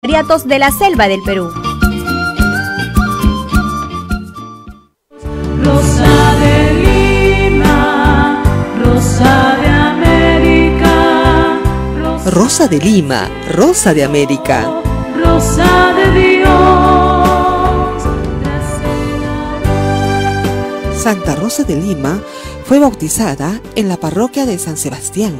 Riatos de la selva del Perú. Rosa de Lima, Rosa de América, Rosa de Lima, Rosa de América, Rosa de Dios. Santa Rosa de Lima fue bautizada en la parroquia de San Sebastián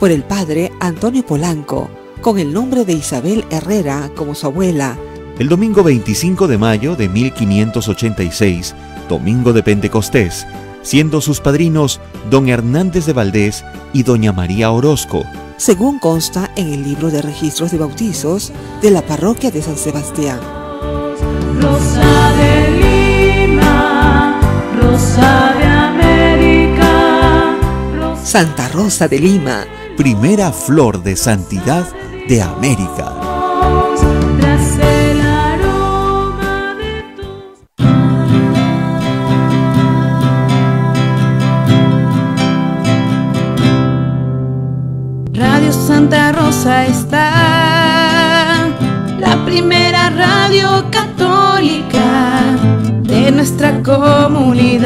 por el padre Antonio Polanco, con el nombre de Isabel Herrera como su abuela. El domingo 25 de mayo de 1586, domingo de Pentecostés, siendo sus padrinos don Hernández de Valdés y doña María Orozco, según consta en el libro de registros de bautizos de la parroquia de San Sebastián. Rosa de Lima, Rosa de América, Santa Rosa de Lima, primera flor de santidad de América. tras el aroma de tus... Radio Santa Rosa está, la primera radio católica de nuestra comunidad.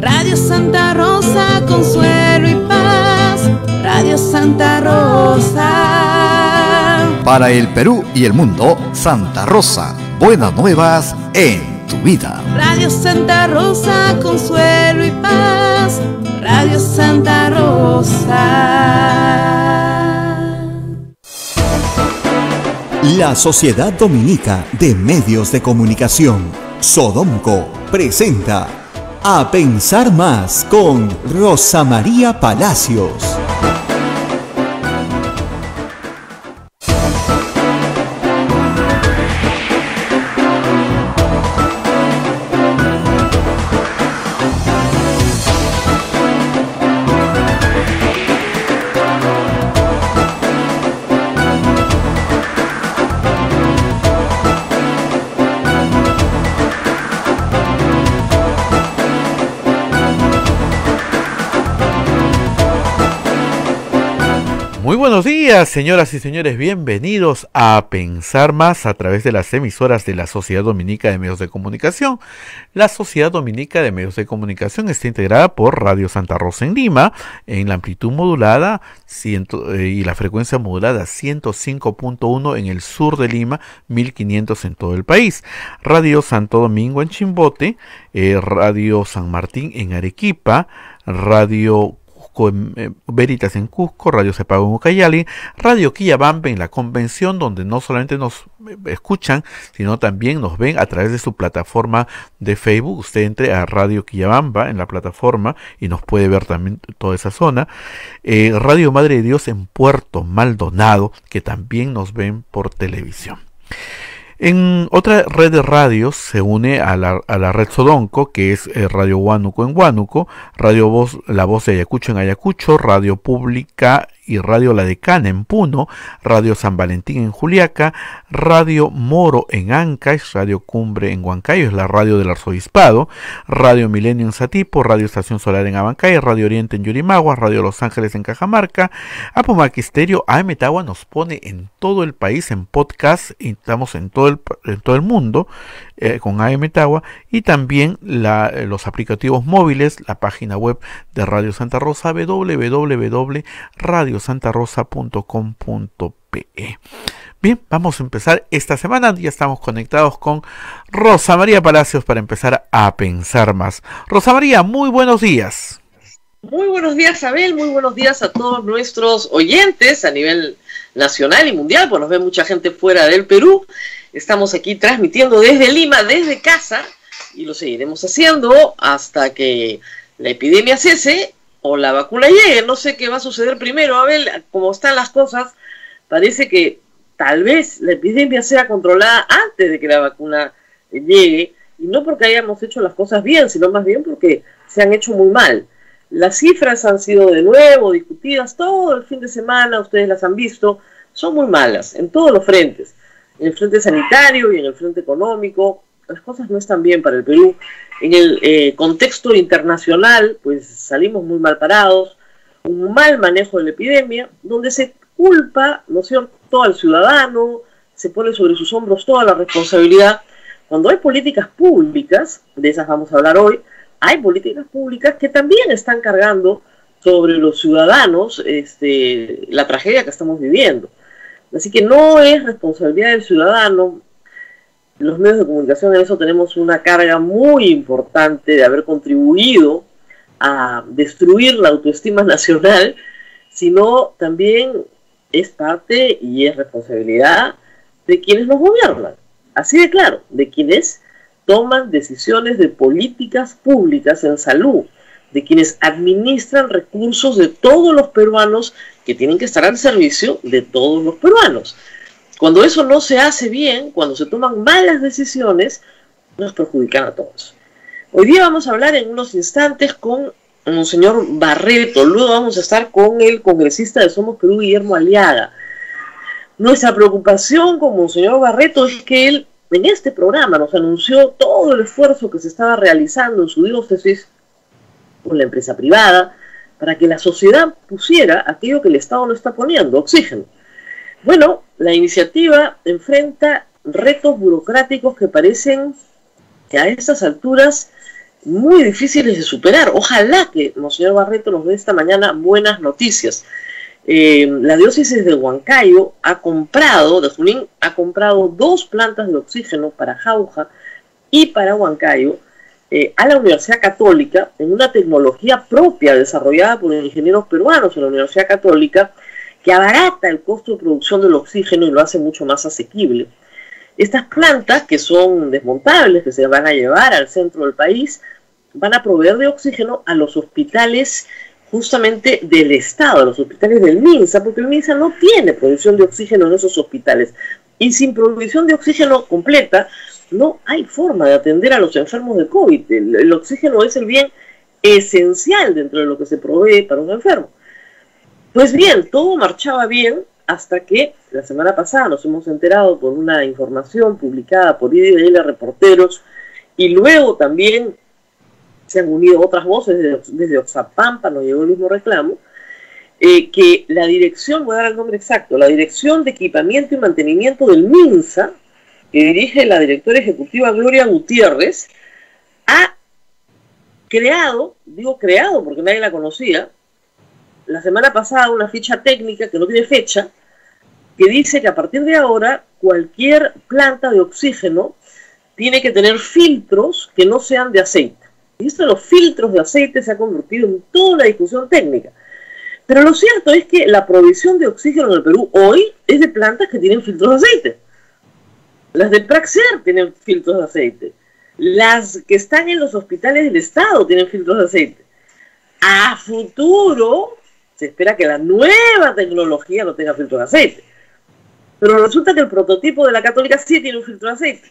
Radio Santa Rosa, consuelo y paz. Radio Santa Rosa. Para el Perú y el mundo, Santa Rosa, buenas nuevas en tu vida. Radio Santa Rosa, consuelo y paz. Radio Santa Rosa. La Sociedad Dominica de Medios de Comunicación, Sodomco, presenta A Pensar Más con Rosa María Palacios. Muy buenos días, señoras y señores, bienvenidos a Pensar Más a través de las emisoras de la Sociedad Dominica de Medios de Comunicación. La Sociedad Dominica de Medios de Comunicación está integrada por Radio Santa Rosa en Lima, en la amplitud modulada y la frecuencia modulada 105.1 en el sur de Lima, 1500 en todo el país. Radio Santo Domingo en Chimbote, Radio San Martín en Arequipa, Radio Veritas en Cusco, Radio Cepago en Ucayali, Radio Quillabamba en la Convención, donde no solamente nos escuchan, sino también nos ven a través de su plataforma de Facebook. Usted entre a Radio Quillabamba en la plataforma y nos puede ver también toda esa zona. Radio Madre de Dios en Puerto Maldonado, que también nos ven por televisión. En otra red de radios se une a la red Sodomco, que es Radio Huánuco en Huánuco, Radio Voz, La Voz de Ayacucho en Ayacucho, Radio Pública y Radio La Decana en Puno, Radio San Valentín en Juliaca, Radio Moro en Ancash, Radio Cumbre en Huancayo, es la radio del arzobispado, Radio Milenio en Satipo, Radio Estación Solar en Abancay, Radio Oriente en Yurimaguas, Radio Los Ángeles en Cajamarca, Apomac Estéreo. AM Tagua nos pone en todo el país en podcast, y estamos en todo el mundo con AM Tagua, y también los aplicativos móviles, la página web de Radio Santa Rosa, www.radiosantarosa.com.pe. Bien, vamos a empezar esta semana. Ya estamos conectados con Rosa María Palacios para empezar a pensar más. Rosa María, muy buenos días. Muy buenos días, Abel. Muy buenos días a todos nuestros oyentes a nivel nacional y mundial, pues nos ve mucha gente fuera del Perú. Estamos aquí transmitiendo desde Lima, desde casa, y lo seguiremos haciendo hasta que la epidemia cese o la vacuna llegue. No sé qué va a suceder primero, Abel. Como están las cosas, parece que tal vez la epidemia sea controlada antes de que la vacuna llegue, y no porque hayamos hecho las cosas bien, sino más bien porque se han hecho muy mal. Las cifras han sido de nuevo discutidas todo el fin de semana, ustedes las han visto, son muy malas en todos los frentes, en el frente sanitario y en el frente económico. Las cosas no están bien para el Perú. En el contexto internacional, pues salimos muy mal parados, un mal manejo de la epidemia, donde se culpa, ¿no es cierto?, todo al ciudadano, se pone sobre sus hombros toda la responsabilidad. Cuando hay políticas públicas, de esas vamos a hablar hoy, hay políticas públicas que también están cargando sobre los ciudadanos la tragedia que estamos viviendo. Así que no es responsabilidad del ciudadano. Los medios de comunicación en eso tenemos una carga muy importante de haber contribuido a destruir la autoestima nacional, sino también es parte y es responsabilidad de quienes nos gobiernan. Así de claro, de quienes toman decisiones de políticas públicas en salud, de quienes administran recursos de todos los peruanos que tienen que estar al servicio de todos los peruanos. Cuando eso no se hace bien, cuando se toman malas decisiones, nos perjudican a todos. Hoy día vamos a hablar en unos instantes con Monseñor Barreto, luego vamos a estar con el congresista de Somos Perú, Guillermo Aliaga. Nuestra preocupación con Monseñor Barreto es que él en este programa nos anunció todo el esfuerzo que se estaba realizando en su diócesis con la empresa privada para que la sociedad pusiera aquello que el Estado no está poniendo, oxígeno. Bueno, la iniciativa enfrenta retos burocráticos que parecen que a estas alturas muy difíciles de superar. Ojalá que Monseñor Barreto nos dé esta mañana buenas noticias. La diócesis de Huancayo ha comprado, de Junín, ha comprado 2 plantas de oxígeno para Jauja y para Huancayo a la Universidad Católica en una tecnología propia desarrollada por ingenieros peruanos en la Universidad Católica que abarata el costo de producción del oxígeno y lo hace mucho más asequible. Estas plantas, que son desmontables, que se van a llevar al centro del país, van a proveer de oxígeno a los hospitales justamente del Estado, a los hospitales del MINSA, porque el MINSA no tiene provisión de oxígeno en esos hospitales. Y sin provisión de oxígeno completa, no hay forma de atender a los enfermos de COVID. El oxígeno es el bien esencial dentro de lo que se provee para un enfermo. Pues bien, todo marchaba bien hasta que la semana pasada nos hemos enterado por una información publicada por IDL Reporteros y luego también se han unido otras voces desde Oxapampa, nos llegó el mismo reclamo, que la dirección, voy a dar el nombre exacto, la Dirección de Equipamiento y Mantenimiento del MINSA, que dirige la directora ejecutiva Gloria Gutiérrez, ha creado, digo creado porque nadie la conocía, la semana pasada una ficha técnica que no tiene fecha, que dice que a partir de ahora cualquier planta de oxígeno tiene que tener filtros que no sean de aceite. Y esto de los filtros de aceite se ha convertido en toda una discusión técnica. Pero lo cierto es que la provisión de oxígeno en el Perú hoy es de plantas que tienen filtros de aceite. Las del Praxair tienen filtros de aceite. Las que están en los hospitales del Estado tienen filtros de aceite. A futuro se espera que la nueva tecnología no tenga filtros de aceite. Pero resulta que el prototipo de la Católica sí tiene un filtro de aceite.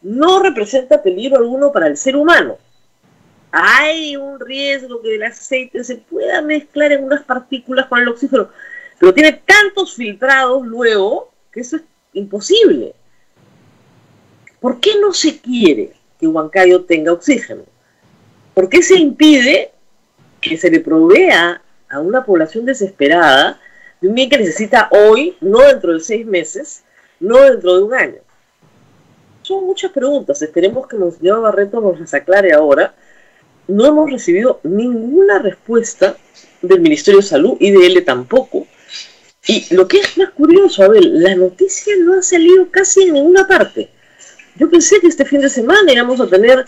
No representa peligro alguno para el ser humano. Hay un riesgo que el aceite se pueda mezclar en unas partículas con el oxígeno, pero tiene tantos filtrados luego que eso es imposible. ¿Por qué no se quiere que Huancayo tenga oxígeno? ¿Por qué se impide que se le provea a una población desesperada de un bien que necesita hoy, no dentro de 6 meses, no dentro de un año? Son muchas preguntas, esperemos que Monseñor Barreto nos las aclare ahora. No hemos recibido ninguna respuesta del Ministerio de Salud y de él tampoco. Y lo que es más curioso, Abel, la noticia no ha salido casi en ninguna parte. Yo pensé que este fin de semana íbamos a tener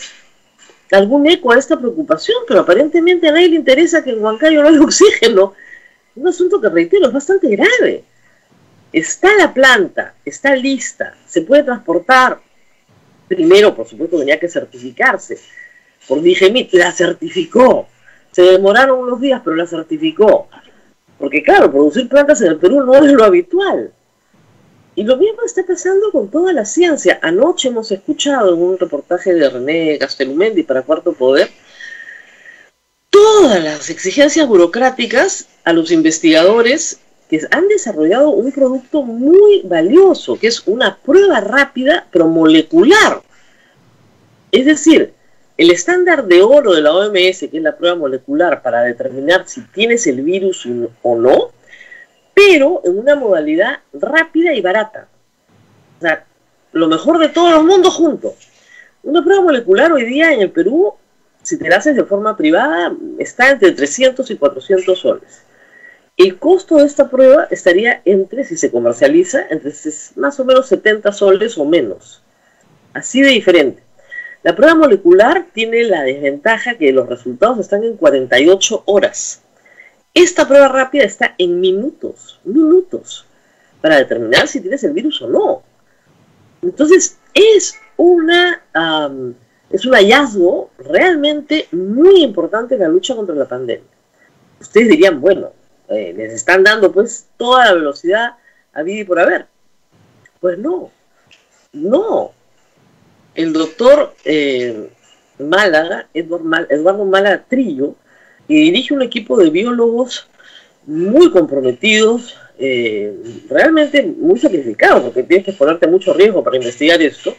algún eco a esta preocupación, pero aparentemente a nadie le interesa que en Huancayo no haya oxígeno. Un asunto que, reitero, es bastante grave. Está la planta, está lista, se puede transportar. Primero, por supuesto, tenía que certificarse. Por DGMIT, la certificó. Se demoraron unos días, pero la certificó. Porque claro, producir plantas en el Perú no es lo habitual. Y lo mismo está pasando con toda la ciencia. Anoche hemos escuchado en un reportaje de René Gastelumendi para Cuarto Poder todas las exigencias burocráticas a los investigadores que han desarrollado un producto muy valioso, que es una prueba rápida pero molecular. Es decir, el estándar de oro de la OMS, que es la prueba molecular para determinar si tienes el virus o no, pero en una modalidad rápida y barata. O sea, lo mejor de todos los mundos juntos. Una prueba molecular hoy día en el Perú, si te la haces de forma privada, está entre 300 y 400 soles. El costo de esta prueba estaría entre, si se comercializa, entre más o menos 70 soles o menos. Así de diferente. La prueba molecular tiene la desventaja que los resultados están en 48 horas. Esta prueba rápida está en minutos, para determinar si tienes el virus o no. Entonces, es un hallazgo realmente muy importante en la lucha contra la pandemia. Ustedes dirían, bueno, les están dando pues toda la velocidad habida y por haber. Pues no. El doctor Eduardo Málaga Trillo, que dirige un equipo de biólogos muy comprometidos, realmente muy sacrificados, porque tienes que ponerte mucho riesgo para investigar esto.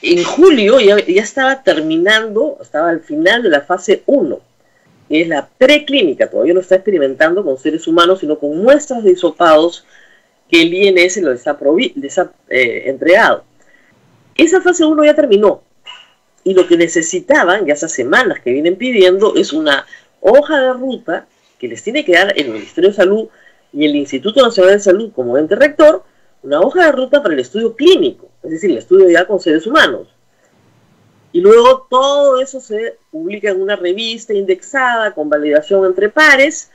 En julio ya estaba terminando, estaba al final de la fase 1, que es la preclínica. Todavía no está experimentando con seres humanos, sino con muestras de hisopados que el INS les ha entregado. Esa fase 1 ya terminó, y lo que necesitaban, ya hace semanas que vienen pidiendo, es una hoja de ruta que les tiene que dar el Ministerio de Salud y el Instituto Nacional de Salud como ente rector, una hoja de ruta para el estudio clínico, es decir, el estudio ya con seres humanos. Y luego todo eso se publica en una revista indexada con validación entre pares,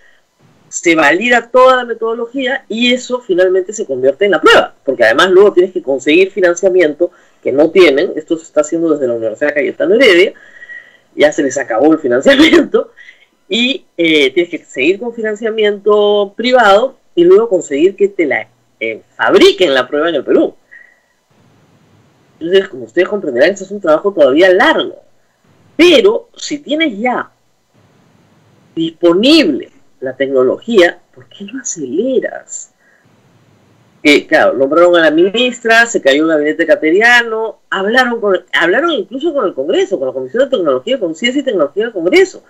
se valida toda la metodología y eso finalmente se convierte en la prueba, porque además luego tienes que conseguir financiamiento que no tienen. Esto se está haciendo desde la Universidad Cayetano Heredia, ya se les acabó el financiamiento, y tienes que seguir con financiamiento privado y luego conseguir que te la fabriquen la prueba en el Perú. Entonces, como ustedes comprenderán, esto es un trabajo todavía largo, pero si tienes ya disponible la tecnología, ¿por qué no aceleras? Claro, nombraron a la ministra, se cayó el gabinete cateriano, hablaron incluso con el Congreso, con la Comisión de Tecnología, con Ciencia y Tecnología del Congreso.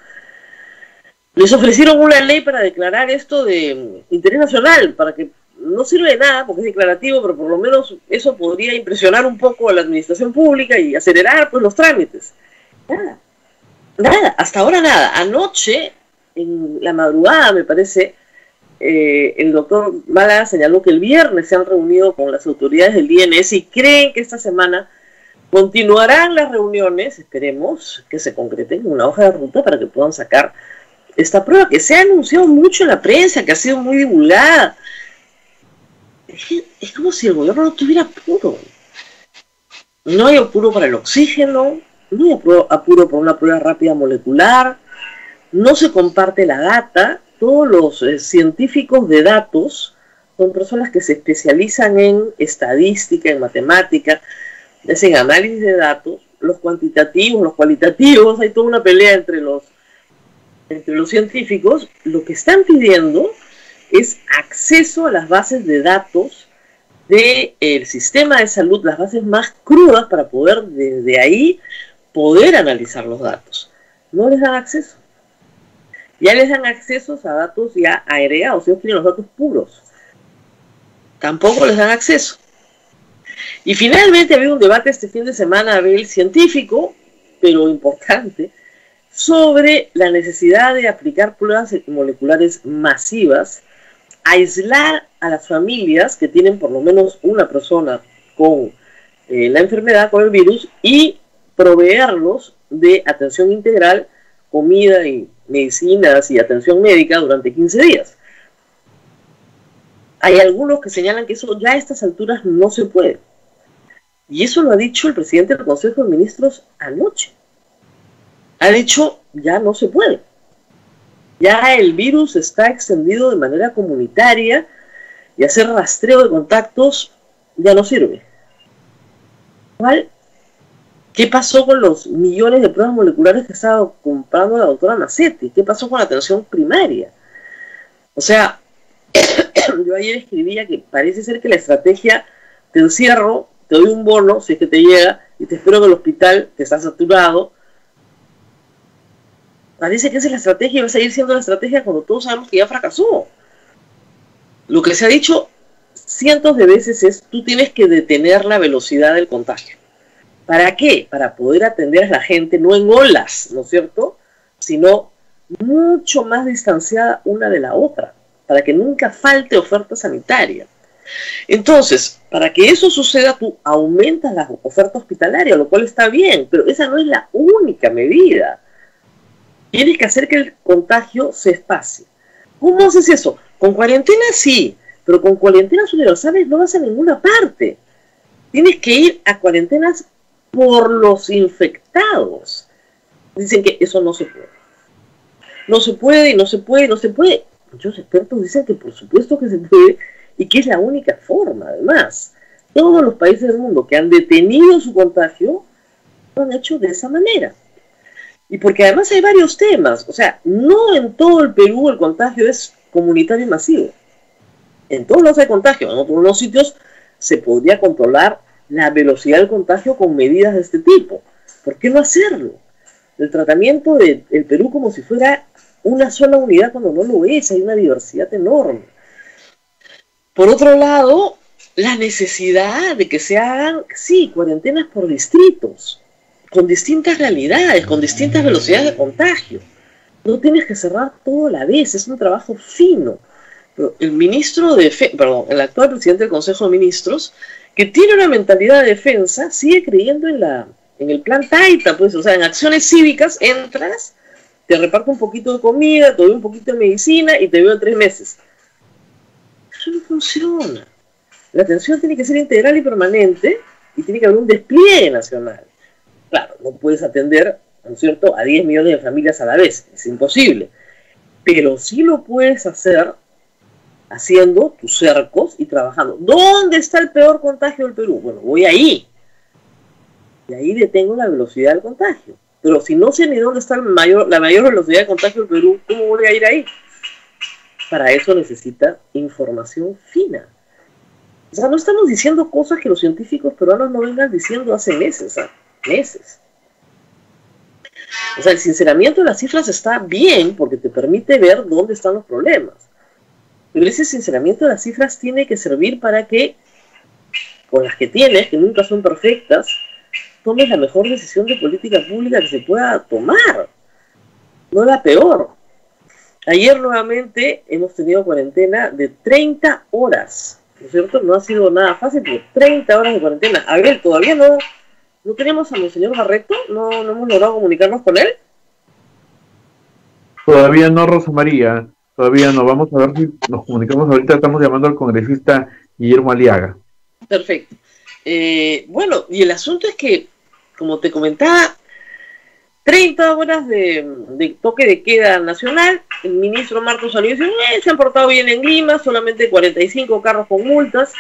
Les ofrecieron una ley para declarar esto de interés nacional, para que no sirve de nada, porque es declarativo, pero por lo menos eso podría impresionar un poco a la administración pública y acelerar pues los trámites. Nada, hasta ahora nada. Anoche, en la madrugada, me parece, el doctor Málaga señaló que el viernes se han reunido con las autoridades del INS y creen que esta semana continuarán las reuniones, esperemos que se concreten en una hoja de ruta para que puedan sacar esta prueba, que se ha anunciado mucho en la prensa, que ha sido muy divulgada. Es como si el gobierno no tuviera apuro. No hay apuro para el oxígeno, no hay apuro por una prueba rápida molecular, no se comparte la data. Todos los científicos de datos son personas que se especializan en estadística, en matemática, hacen análisis de datos, los cuantitativos, los cualitativos, hay toda una pelea entre los científicos. Lo que están pidiendo es acceso a las bases de datos del sistema de salud, las bases más crudas, para poder desde ahí poder analizar los datos. No les dan acceso. Ya les dan acceso a datos ya agregados, ellos tienen los datos puros. Tampoco les dan acceso. Y finalmente había un debate este fin de semana, Abel, científico, pero importante, sobre la necesidad de aplicar pruebas moleculares masivas, aislar a las familias que tienen por lo menos una persona con la enfermedad, con el virus, y proveerlos de atención integral, comida y medicinas y atención médica durante 15 días. Hay algunos que señalan que eso ya a estas alturas no se puede. Y eso lo ha dicho el presidente del Consejo de Ministros anoche. Ha dicho, ya no se puede. Ya el virus está extendido de manera comunitaria y hacer rastreo de contactos ya no sirve. ¿Cuál? ¿Qué pasó con los millones de pruebas moleculares que estaba comprando la doctora Macetti? ¿Qué pasó con la atención primaria? O sea, yo ayer escribía que parece ser que la estrategia, te encierro, te doy un bono si es que te llega y te espero en el hospital que está saturado. Parece que esa es la estrategia y va a seguir siendo la estrategia cuando todos sabemos que ya fracasó. Lo que se ha dicho cientos de veces es, tú tienes que detener la velocidad del contagio. ¿Para qué? Para poder atender a la gente no en olas, ¿no es cierto?, sino mucho más distanciada una de la otra, para que nunca falte oferta sanitaria. Entonces, para que eso suceda, tú aumentas la oferta hospitalaria, lo cual está bien, pero esa no es la única medida. Tienes que hacer que el contagio se espacie. ¿Cómo haces eso? Con cuarentena sí, pero con cuarentenas universales no vas a ninguna parte. Tienes que ir a cuarentenas por los infectados. Dicen que eso no se puede. No se puede y no se puede, no se puede. Muchos expertos dicen que por supuesto que se puede y que es la única forma. Además, todos los países del mundo que han detenido su contagio lo han hecho de esa manera. Y porque además hay varios temas. O sea, no en todo el Perú el contagio es comunitario y masivo. En todos lados hay contagio. En otros sitios se podría controlar la velocidad del contagio con medidas de este tipo. ¿Por qué no hacerlo? El tratamiento del Perú como si fuera una sola unidad cuando no lo es, hay una diversidad enorme. Por otro lado, la necesidad de que se hagan, sí, cuarentenas por distritos, con distintas realidades, con distintas velocidades de contagio. No tienes que cerrar todo a la vez, es un trabajo fino. Pero el ministro de el actual presidente del Consejo de Ministros, que tiene una mentalidad de defensa, sigue creyendo en el plan Taita, pues, o sea, en acciones cívicas entras, te reparto un poquito de comida, te doy un poquito de medicina y te veo en 3 meses. Eso no funciona. La atención tiene que ser integral y permanente y tiene que haber un despliegue nacional. Claro, no puedes atender, ¿no es cierto?, a 10 millones de familias a la vez, es imposible. Pero sí lo puedes hacer haciendo tus cercos y trabajando. ¿Dónde está el peor contagio del Perú? Bueno, voy ahí. Y ahí detengo la velocidad del contagio. Pero si no sé ni dónde está la mayor velocidad de contagio del Perú, ¿cómo voy a ir ahí? Para eso necesita información fina. O sea, no estamos diciendo cosas que los científicos peruanos no vengan diciendo hace meses, meses. O sea, el sinceramiento de las cifras está bien porque te permite ver dónde están los problemas. Pero ese sinceramiento de las cifras tiene que servir para que, con las que tienes, que nunca son perfectas, tomes la mejor decisión de política pública que se pueda tomar, no la peor. Ayer nuevamente hemos tenido cuarentena de 30 horas, ¿no es cierto? No ha sido nada fácil, pero 30 horas de cuarentena. A ver, todavía no tenemos a Monseñor Barreto, no hemos logrado comunicarnos con él. Todavía no, Rosa María, todavía no. Vamos a ver si nos comunicamos ahorita. Estamos llamando al congresista Guillermo Aliaga. Perfecto. Bueno, y el asunto es que, como te comentaba, 30 horas de toque de queda nacional. El ministro Marcos salió y dice, se han portado bien en Lima, solamente 45 carros con multas,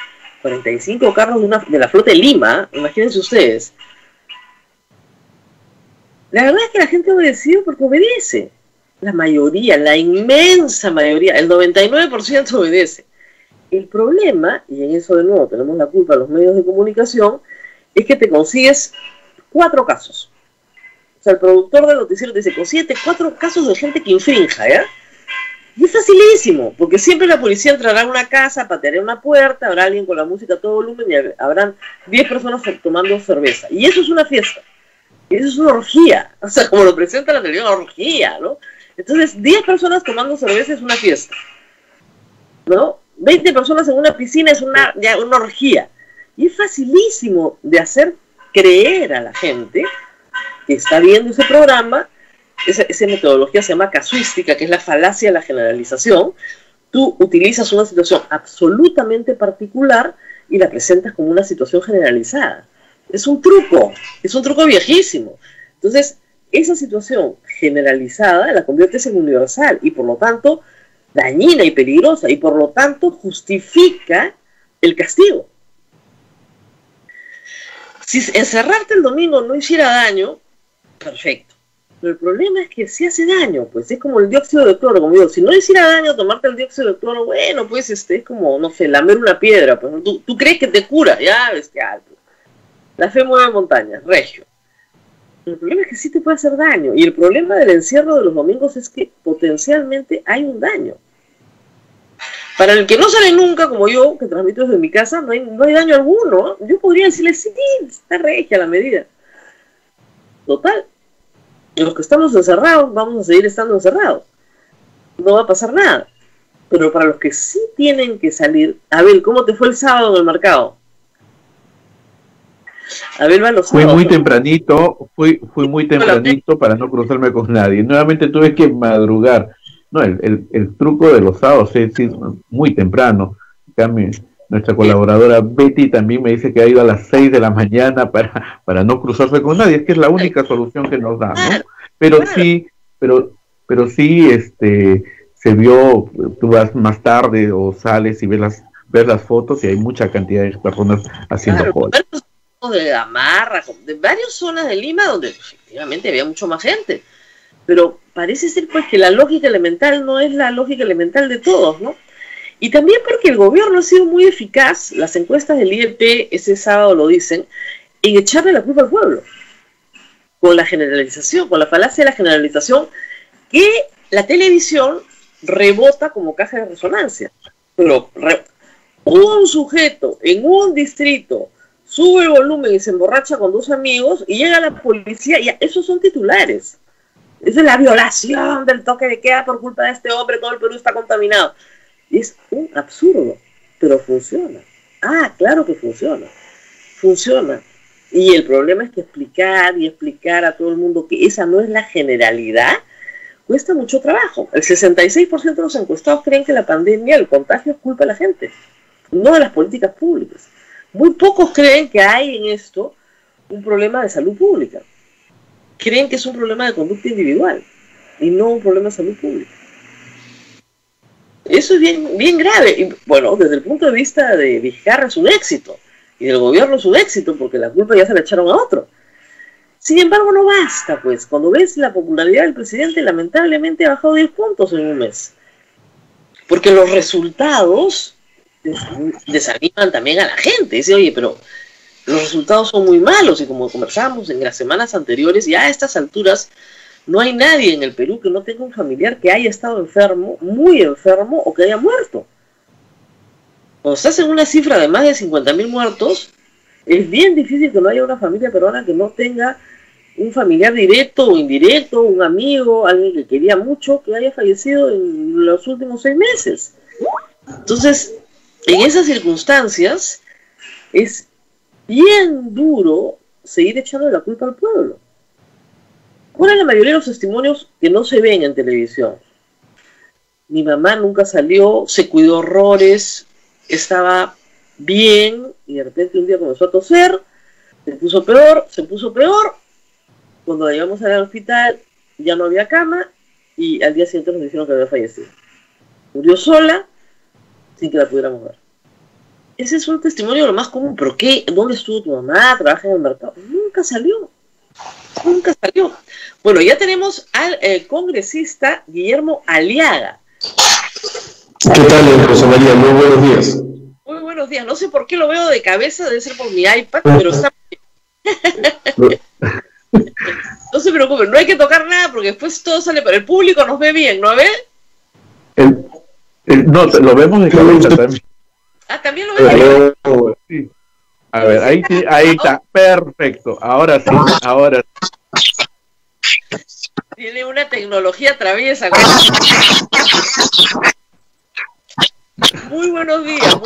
45 carros de la flota de Lima, imagínense ustedes. La verdad es que la gente ha obedecido porque obedece. La mayoría, la inmensa mayoría, el 99% obedece. El problema, y en eso de nuevo tenemos la culpa a los medios de comunicación, es que te consigues 4 casos. O sea, el productor del noticiero te dice, consíguete 4 casos de gente que infrinja, ¿ya? Y es facilísimo, porque siempre la policía entrará a una casa, pateará una puerta, habrá alguien con la música a todo volumen y habrán 10 personas tomando cerveza. Y eso es una fiesta. Y eso es una orgía. O sea, como lo presenta la televisión, una orgía, ¿no? Entonces, 10 personas tomando cerveza es una fiesta, ¿no? 20 personas en una piscina es una orgía. Y es facilísimo de hacer creer a la gente que está viendo ese programa. Esa metodología se llama casuística, que es la falacia de la generalización. Tú utilizas una situación absolutamente particular y la presentas como una situación generalizada. Es un truco viejísimo. Entonces, esa situación generalizada la conviertes en universal y por lo tanto dañina y peligrosa y por lo tanto justifica el castigo. Si encerrarte el domingo no hiciera daño, perfecto. Pero el problema es que si hace daño, pues es como el dióxido de cloro, como digo, si no hiciera daño tomarte el dióxido de cloro, bueno, pues es como, no sé, lamer una piedra, pues tú crees que te cura, ya ves que algo. La fe mueve montañas, regio. El problema es que sí te puede hacer daño, y el problema del encierro de los domingos es que potencialmente hay un daño. Para el que no sale nunca, como yo, que transmito desde mi casa, no hay daño alguno. Yo podría decirle, sí, está regia la medida. Total. Los que estamos encerrados, vamos a seguir estando encerrados. No va a pasar nada. Pero para los que sí tienen que salir... Abel, ¿cómo te fue el sábado en el mercado? Abel va los sábados. Fui muy tempranito, fui muy tempranito para no cruzarme con nadie. Nuevamente tuve que madrugar. No, el truco de los sábados es ir muy temprano. Nuestra colaboradora Betty también me dice que ha ido a las 6 de la mañana para no cruzarse con nadie. Es que es la única solución que nos da, ¿no? Pero sí, pero sí, se vio, tú vas más tarde o sales y ves las fotos y hay mucha cantidad de personas haciendo cola. De Gamarra, de varias zonas de Lima donde efectivamente había mucho más gente, pero parece ser pues que la lógica elemental no es la lógica elemental de todos, ¿no? Y también porque el gobierno ha sido muy eficaz, las encuestas del IEP ese sábado lo dicen, en echarle la culpa al pueblo, con la generalización, con la falacia de la generalización, que la televisión rebota como caja de resonancia. Pero un sujeto en un distrito sube el volumen y se emborracha con dos amigos y llega la policía, y esos son titulares. Esa es la violación del toque de queda por culpa de este hombre, todo el Perú está contaminado. Es un absurdo, pero funciona. Ah, claro que funciona. Funciona. Y el problema es que explicar a todo el mundo que esa no es la generalidad, cuesta mucho trabajo. El 66% de los encuestados creen que la pandemia, el contagio, es culpa de la gente, no de las políticas públicas. Muy pocos creen que hay en esto un problema de salud pública. Creen que es un problema de conducta individual y no un problema de salud pública. Eso es bien grave. Y bueno, desde el punto de vista de Vizcarra es un éxito, y del gobierno es un éxito, porque la culpa ya se la echaron a otro. Sin embargo, no basta, pues. Cuando ves la popularidad del presidente, lamentablemente ha bajado 10 puntos en un mes. Porque los resultados desaniman también a la gente. Dice, oye, pero los resultados son muy malos, y como conversábamos en las semanas anteriores, ya a estas alturas no hay nadie en el Perú que no tenga un familiar que haya estado enfermo, muy enfermo, o que haya muerto. Cuando estás en una cifra de más de 50.000 muertos, es bien difícil que no haya una familia peruana que no tenga un familiar directo o indirecto, un amigo, alguien que quería mucho, que haya fallecido en los últimos 6 meses. Entonces, en esas circunstancias, es bien duro seguir echando la culpa al pueblo. Ahora la mayoría de los testimonios que no se ven en televisión. Mi mamá nunca salió, se cuidó horrores, estaba bien, y de repente un día comenzó a toser, se puso peor. Cuando la llevamos al hospital ya no había cama, y al día siguiente nos dijeron que había fallecido. Murió sola, sin que la pudiéramos ver. Ese es un testimonio lo más común. ¿Pero qué? ¿Dónde estuvo tu mamá? ¿Trabaja en el mercado? Nunca salió. Bueno, ya tenemos al congresista Guillermo Aliaga. ¿Qué tal, José María? Muy buenos días. Muy buenos días. No sé por qué lo veo de cabeza, debe ser por mi iPad, pero está... No se preocupen, no hay que tocar nada porque después todo sale, pero el público nos ve bien, ¿no ve? No, lo vemos de cabeza también. Ah, también lo vemos. Sí. A ver, ahí está, perfecto. Ahora sí. Tiene una tecnología traviesa. Muy buenos días.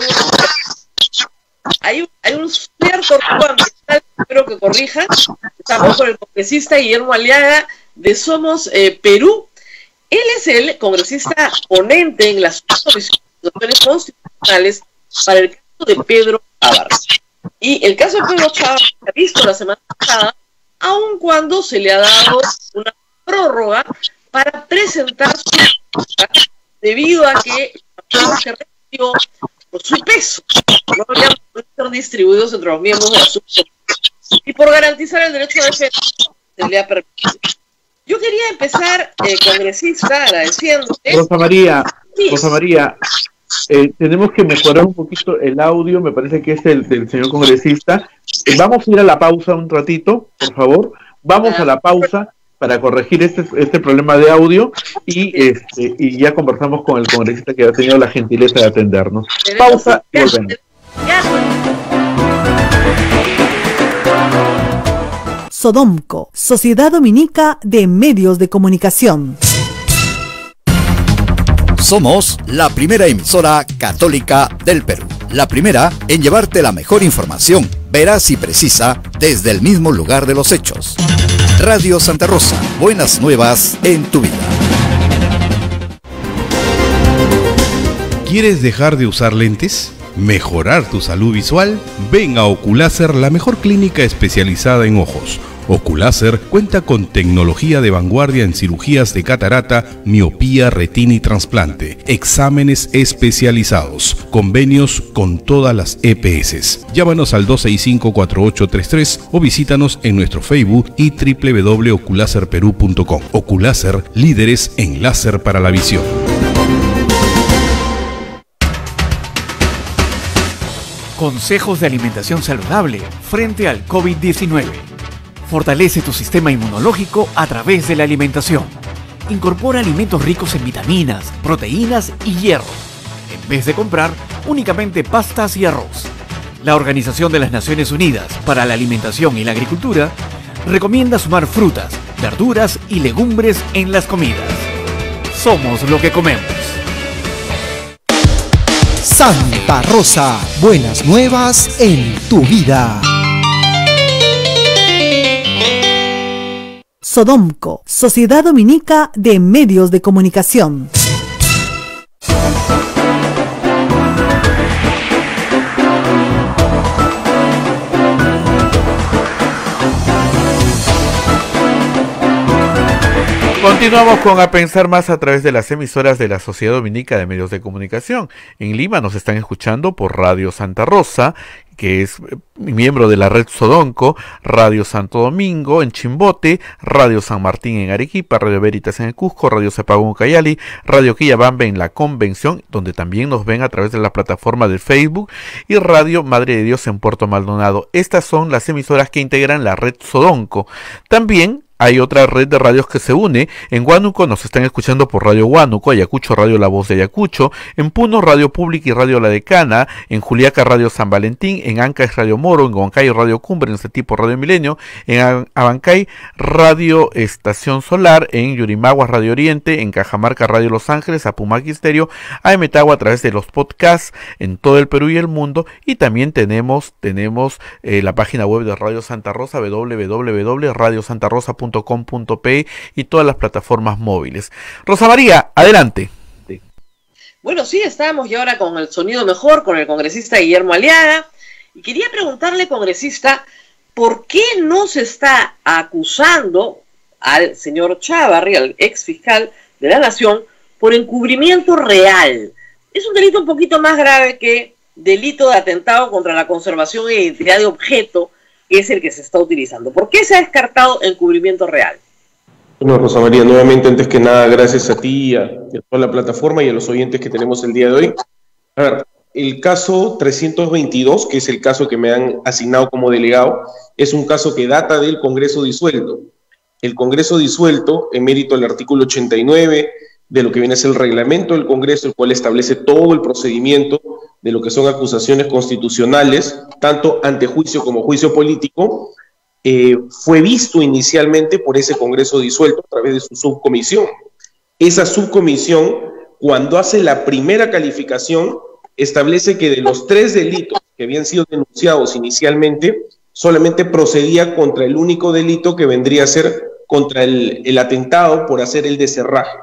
Hay un cierto ruido ambiental, espero que corrijan. Estamos con el congresista Guillermo Aliaga de Somos Perú. Él es el congresista ponente en las solicitudes constitucionales para el caso de Pedro Chávez. Y el caso de Pedro Chávez se ha visto la semana pasada, aun cuando se le ha dado una prórroga para presentar su debido a que los que recibió por su peso no habrían podido ser distribuidos entre los miembros de la subcomisión, y por garantizar el derecho de defensa se le ha permitido. Yo quería empezar, congresista, agradeciéndote. Rosa María, tenemos que mejorar un poquito el audio, me parece que es el del señor congresista. Vamos a ir a la pausa un ratito, por favor. Vamos a la pausa para corregir este problema de audio y ya conversamos con el congresista que ha tenido la gentileza de atendernos. Pausa y volvemos. Sodomco, Sociedad Dominica de Medios de Comunicación. Somos la primera emisora católica del Perú. La primera en llevarte la mejor información, veraz y precisa, desde el mismo lugar de los hechos. Radio Santa Rosa, buenas nuevas en tu vida. ¿Quieres dejar de usar lentes? ¿Mejorar tu salud visual? Ven a Oculáser, la mejor clínica especializada en ojos. Oculáser cuenta con tecnología de vanguardia en cirugías de catarata, miopía, retina y trasplante, exámenes especializados, convenios con todas las EPS. Llámanos al 265-4833 o visítanos en nuestro Facebook y www.oculaserperú.com. Oculáser, líderes en láser para la visión. Consejos de alimentación saludable frente al COVID-19. Fortalece tu sistema inmunológico a través de la alimentación. Incorpora alimentos ricos en vitaminas, proteínas y hierro, en vez de comprar únicamente pastas y arroz. La Organización de las Naciones Unidas para la Alimentación y la Agricultura recomienda sumar frutas, verduras y legumbres en las comidas. Somos lo que comemos. Santa Rosa, buenas nuevas en tu vida. Sodomco, Sociedad Dominica de Medios de Comunicación. Continuamos con A Pensar Más a través de las emisoras de la Sociedad Dominica de Medios de Comunicación. En Lima nos están escuchando por Radio Santa Rosa, que es miembro de la red Sodomco, Radio Santo Domingo en Chimbote, Radio San Martín en Arequipa, Radio Veritas en el Cusco, Radio Cepagún en Cayali, Radio Quillabambe en La Convención, donde también nos ven a través de la plataforma de Facebook, y Radio Madre de Dios en Puerto Maldonado. Estas son las emisoras que integran la red Sodomco. También hay otra red de radios que se une. En Huánuco nos están escuchando por Radio Huánuco, Ayacucho Radio La Voz de Ayacucho, en Puno Radio Pública y Radio La Decana, en Juliaca Radio San Valentín, en Anca es Radio Moro, en Huancayo Radio Cumbre, en Setipo Radio Milenio, en Abancay Radio Estación Solar, en Yurimagua Radio Oriente, en Cajamarca Radio Los Ángeles, Apumac Estéreo, AM-Tagua a través de los podcasts en todo el Perú y el mundo, y también tenemos la página web de Radio Santa Rosa, www.radiosantarosa.com.pe, y todas las plataformas móviles. Rosa María, adelante. Bueno, sí, estamos ya ahora con el sonido mejor, con el congresista Guillermo Aliaga, y quería preguntarle, congresista, ¿por qué no se está acusando al señor Chávarri, al ex fiscal de la Nación, por encubrimiento real? Es un delito un poquito más grave que delito de atentado contra la conservación e identidad de objeto, que es el que se está utilizando. ¿Por qué se ha descartado encubrimiento real? Bueno, Rosa María, nuevamente, antes que nada, gracias a ti, a toda la plataforma y a los oyentes que tenemos el día de hoy. A ver, el caso 322, que es el caso que me han asignado como delegado, es un caso que data del Congreso disuelto. El Congreso disuelto, en mérito al artículo 89 de lo que viene a ser el reglamento del Congreso, el cual establece todo el procedimiento de lo que son acusaciones constitucionales, tanto ante juicio como juicio político, fue visto inicialmente por ese Congreso disuelto a través de su subcomisión. Esa subcomisión, cuando hace la primera calificación, establece que de los 3 delitos que habían sido denunciados inicialmente, solamente procedía contra el único delito que vendría a ser contra el atentado por hacer el descerraje.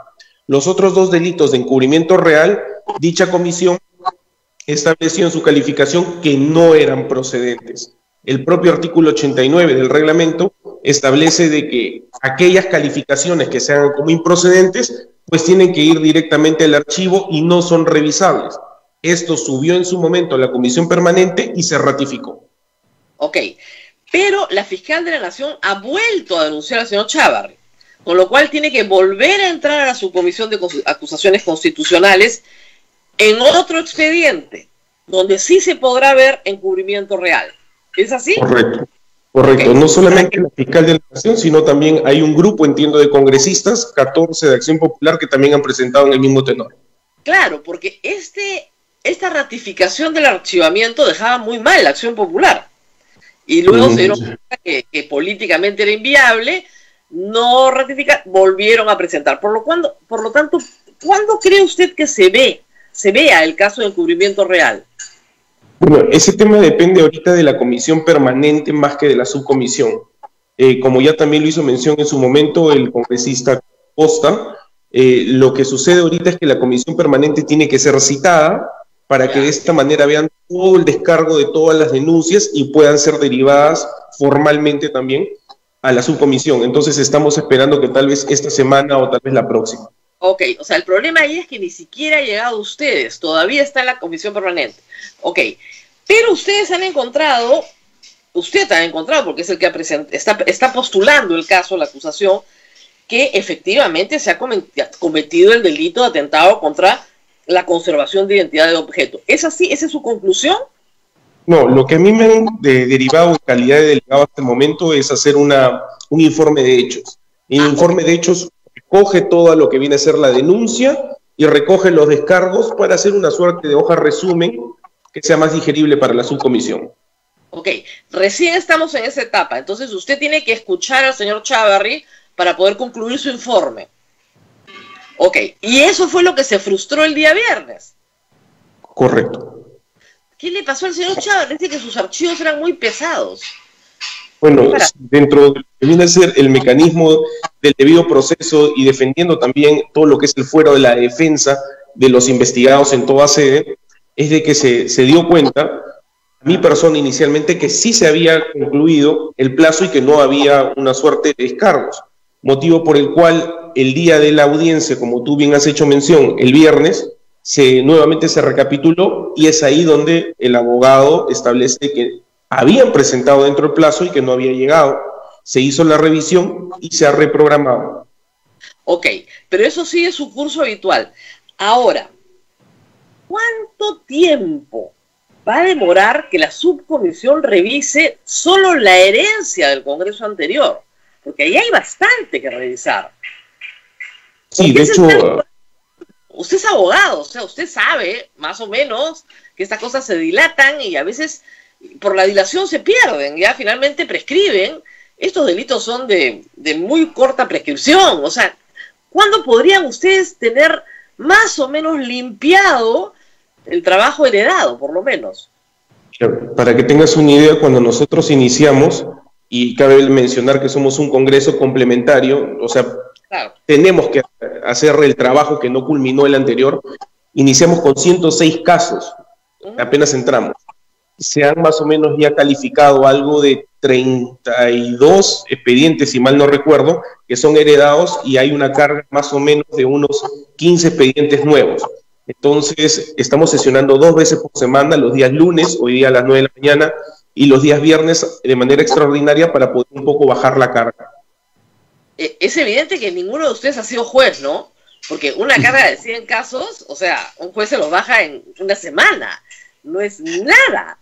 Los otros 2 delitos de encubrimiento real, dicha comisión estableció en su calificación que no eran procedentes. El propio artículo 89 del reglamento establece de que aquellas calificaciones que se hagan como improcedentes, pues tienen que ir directamente al archivo y no son revisables. Esto subió en su momento a la comisión permanente y se ratificó. Ok, pero la fiscal de la Nación ha vuelto a denunciar al señor Chávarri, con lo cual tiene que volver a entrar a la subcomisión de acusaciones constitucionales en otro expediente, donde sí se podrá ver encubrimiento real. ¿Es así? Correcto. Correcto, Ok. no solamente la fiscal de la Nación, sino también hay un grupo, entiendo, de congresistas, 14 de Acción Popular, que también han presentado en el mismo tenor. Claro, porque esta ratificación del archivamiento dejaba muy mal la Acción Popular. Y luego se dieron cuenta que políticamente era inviable, no ratificar, volvieron a presentar. Por lo tanto, ¿cuándo cree usted que se vea el caso de encubrimiento real? Bueno, ese tema depende ahorita de la comisión permanente más que de la subcomisión. Como ya también lo hizo mención en su momento el congresista Costa, lo que sucede ahorita es que la comisión permanente tiene que ser citada para que de esta manera vean todo el descargo de todas las denuncias y puedan ser derivadas formalmente también a la subcomisión. Entonces estamos esperando que tal vez esta semana o tal vez la próxima. Ok, o sea, el problema ahí es que ni siquiera ha llegado a ustedes, todavía está en la comisión permanente. Ok, pero ustedes han encontrado, usted ha encontrado, porque es el que está postulando el caso, la acusación, que efectivamente se ha cometido el delito de atentado contra la conservación de identidad de objeto. ¿Es así? ¿Esa es su conclusión? No, lo que a mí me han derivado en calidad de delegado hasta el momento es hacer un informe de hechos. El informe de hechos recoge todo lo que viene a ser la denuncia y recoge los descargos para hacer una suerte de hoja resumen que sea más digerible para la subcomisión. Ok, recién estamos en esa etapa, entonces usted tiene que escuchar al señor Chávarri para poder concluir su informe. Ok, y eso fue lo que se frustró el día viernes. Correcto. ¿Qué le pasó al señor Chávarri? Dice que sus archivos eran muy pesados. Bueno, dentro de lo que viene a ser el mecanismo del debido proceso y defendiendo también todo lo que es el fuero de la defensa de los investigados en toda sede, es de que se dio cuenta, mi persona inicialmente, que sí se había concluido el plazo y que no había una suerte de descargos, motivo por el cual el día de la audiencia, como tú bien has hecho mención, el viernes, nuevamente se recapituló y es ahí donde el abogado establece que habían presentado dentro del plazo y que no había llegado. Se hizo la revisión y se ha reprogramado. Ok, pero eso sigue su curso habitual. Ahora, ¿cuánto tiempo va a demorar que la subcomisión revise solo la herencia del Congreso anterior? Porque ahí hay bastante que revisar. Sí, de hecho... Usted es abogado, o sea, usted sabe más o menos que estas cosas se dilatan y a veces por la dilación se pierden, ya finalmente prescriben. Estos delitos son de muy corta prescripción. O sea, ¿cuándo podrían ustedes tener más o menos limpiado el trabajo heredado, por lo menos? Para que tengas una idea, cuando nosotros iniciamos, y cabe mencionar que somos un congreso complementario, o sea, claro, tenemos que hacer el trabajo que no culminó el anterior, iniciamos con 106 casos, apenas entramos. Se han más o menos ya calificado algo de 32 expedientes, si mal no recuerdo, que son heredados y hay una carga más o menos de unos 15 expedientes nuevos. Entonces, estamos sesionando 2 veces por semana, los días lunes, hoy día a las 9 de la mañana, y los días viernes de manera extraordinaria para poder un poco bajar la carga. Es evidente que ninguno de ustedes ha sido juez, ¿no? Porque una carga de 100 casos, o sea, un juez se los baja en una semana. No es nada.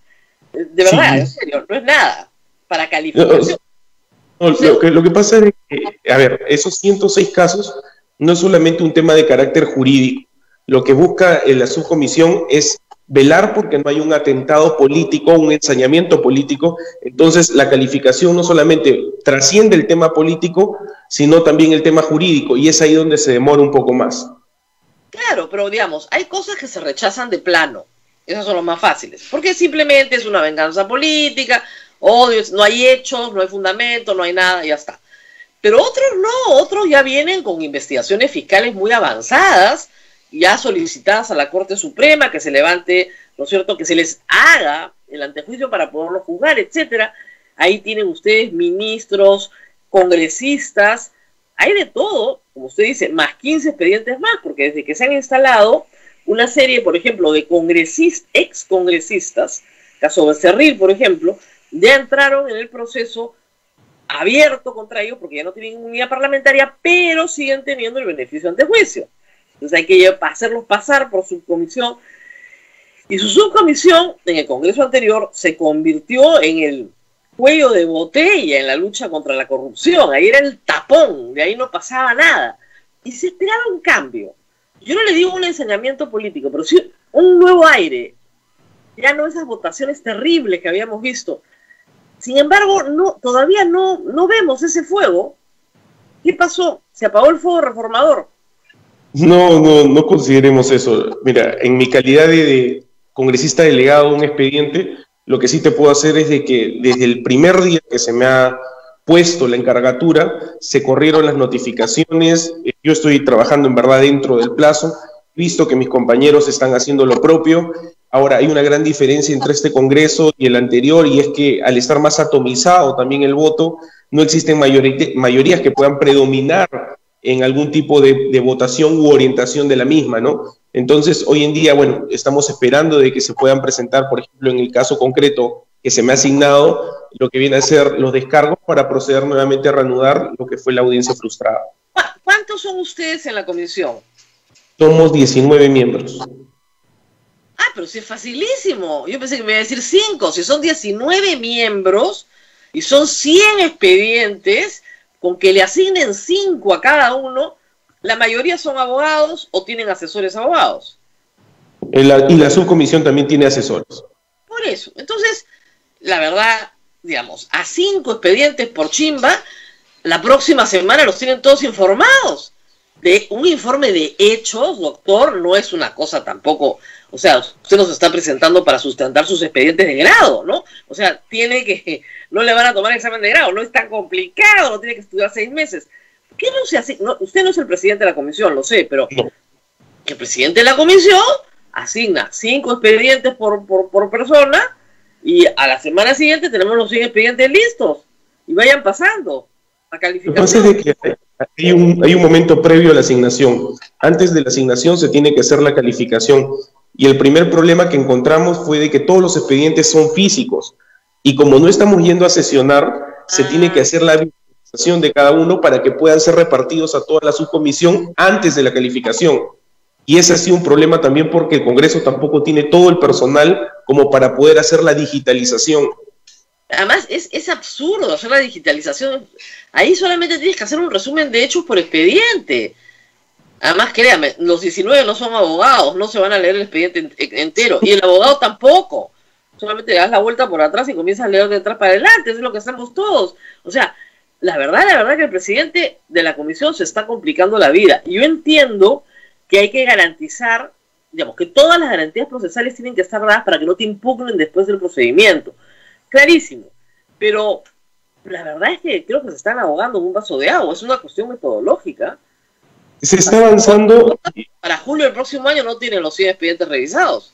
De verdad, en serio, no es nada. Para calificación. Lo que pasa es que, a ver, esos 106 casos no es solamente un tema de carácter jurídico. Lo que busca la subcomisión es velar porque no hay un atentado político, un ensañamiento político. Entonces, la calificación no solamente trasciende el tema político, sino también el tema jurídico, y es ahí donde se demora un poco más. Claro, pero digamos, hay cosas que se rechazan de plano. Esas son las más fáciles, porque simplemente es una venganza política, odio, no hay hechos, no hay fundamento, no hay nada, ya está. Pero otros no, otros ya vienen con investigaciones fiscales muy avanzadas, ya solicitadas a la Corte Suprema, que se levante, ¿no es cierto?, que se les haga el antejuicio para poderlo juzgar, etcétera. Ahí tienen ustedes ministros, congresistas, hay de todo, como usted dice, más 15 expedientes más, porque desde que se han instalado una serie, por ejemplo, de excongresistas, caso Becerril, por ejemplo, ya entraron en el proceso abierto contra ellos, porque ya no tienen inmunidad parlamentaria, pero siguen teniendo el beneficio ante juicio. Entonces hay que hacerlos pasar por subcomisión. Y su subcomisión, en el Congreso anterior, se convirtió en cuello de botella en la lucha contra la corrupción. Ahí era el tapón, de ahí no pasaba nada. Y se esperaba un cambio. Yo no le digo un ensañamiento político, pero sí un nuevo aire. Ya no esas votaciones terribles que habíamos visto. Sin embargo, todavía no vemos ese fuego. ¿Qué pasó? ¿Se apagó el fuego reformador? No consideremos eso. Mira, en mi calidad de congresista delegado de un expediente, lo que sí te puedo hacer es de que desde el primer día que se me ha puesto la encargatura, se corrieron las notificaciones. Yo estoy trabajando en verdad dentro del plazo, visto que mis compañeros están haciendo lo propio. Ahora, hay una gran diferencia entre este Congreso y el anterior, y es que al estar más atomizado también el voto, no existen mayorías que puedan predominar en algún tipo de votación u orientación de la misma, ¿no? Entonces, hoy en día, bueno, estamos esperando de que se puedan presentar, por ejemplo, en el caso concreto que se me ha asignado, lo que viene a ser los descargos para proceder nuevamente a reanudar lo que fue la audiencia frustrada. ¿Cuántos son ustedes en la comisión? Somos 19 miembros. Ah, pero sí es facilísimo. Yo pensé que me iba a decir 5. Si son 19 miembros y son 100 expedientes, con que le asignen 5 a cada uno, la mayoría son abogados o tienen asesores abogados. Y la subcomisión también tiene asesores. Por eso. Entonces, la verdad, digamos, a 5 expedientes por chimba, la próxima semana los tienen todos informados. De un informe de hechos, doctor, no es una cosa tampoco, o sea, usted nos está presentando para sustentar sus expedientes de grado, ¿no? O sea, no le van a tomar examen de grado, no es tan complicado, no tiene que estudiar 6 meses. ¿Qué no se hace? No, usted no es el presidente de la comisión, lo sé, pero no. Que el presidente de la comisión asigna 5 expedientes por persona y a la semana siguiente tenemos los 100 expedientes listos y vayan pasando a calificación. Lo que pasa es de que hay un momento previo a la asignación. Antes de la asignación se tiene que hacer la calificación. Y el primer problema que encontramos fue de que todos los expedientes son físicos. Y como no estamos yendo a sesionar, se tiene que hacer la visualización de cada uno para que puedan ser repartidos a toda la subcomisión antes de la calificación. Y ese ha sido un problema también porque el Congreso tampoco tiene todo el personal como para poder hacer la digitalización. Además, es absurdo hacer la digitalización. Ahí solamente tienes que hacer un resumen de hechos por expediente. Además, créame, los 19 no son abogados, no se van a leer el expediente entero. Y el abogado tampoco. Solamente das la vuelta por atrás y comienzas a leer de atrás para adelante. Eso es lo que hacemos todos. O sea, la verdad que el presidente de la comisión se está complicando la vida. Y yo entiendo que hay que garantizar, digamos, que todas las garantías procesales tienen que estar dadas para que no te impugnen después del procedimiento. Clarísimo, pero la verdad es que creo que se están ahogando en un vaso de agua, es una cuestión metodológica. Se está avanzando. Para julio del próximo año no tienen los 100 expedientes revisados.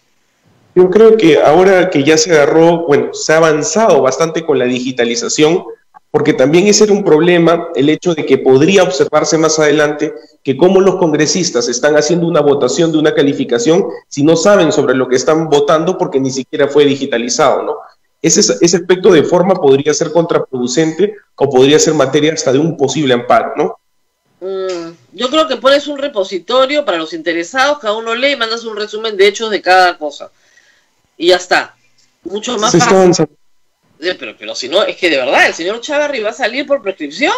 Yo creo que ahora que ya se agarró, bueno, se ha avanzado bastante con la digitalización, porque también ese era un problema, el hecho de que podría observarse más adelante que cómo los congresistas están haciendo una votación de una calificación si no saben sobre lo que están votando porque ni siquiera fue digitalizado, ¿no? Ese aspecto de forma podría ser contraproducente o podría ser materia hasta de un posible amparo, ¿no? Yo creo que pones un repositorio para los interesados, cada uno lee y mandas un resumen de hechos de cada cosa. Y ya está. Mucho más fácil. Pero si no, es que de verdad, el señor Chávarri va a salir por prescripción.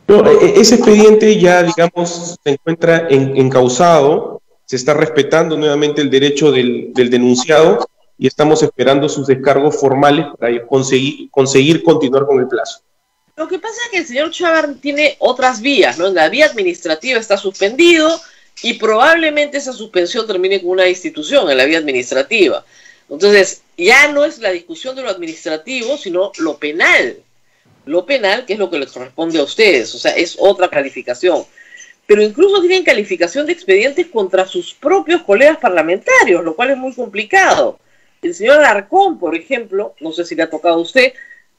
No, ese expediente ya, digamos, se encuentra encausado, se está respetando nuevamente el derecho del denunciado y estamos esperando sus descargos formales para conseguir continuar con el plazo. Lo que pasa es que el señor Chávarri tiene otras vías, ¿no? En la vía administrativa está suspendido y probablemente esa suspensión termine con una destitución en la vía administrativa. Entonces, ya no es la discusión de lo administrativo, sino lo penal. Lo penal, que es lo que les corresponde a ustedes, o sea, es otra calificación. Pero incluso tienen calificación de expedientes contra sus propios colegas parlamentarios, lo cual es muy complicado. El señor Alarcón, por ejemplo, no sé si le ha tocado a usted,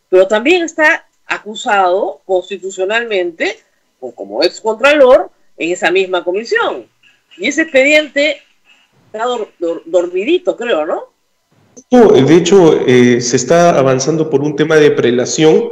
pero también está acusado constitucionalmente, o como excontralor, en esa misma comisión. Y ese expediente está dormidito, creo, ¿no? No, de hecho, se está avanzando por un tema de prelación,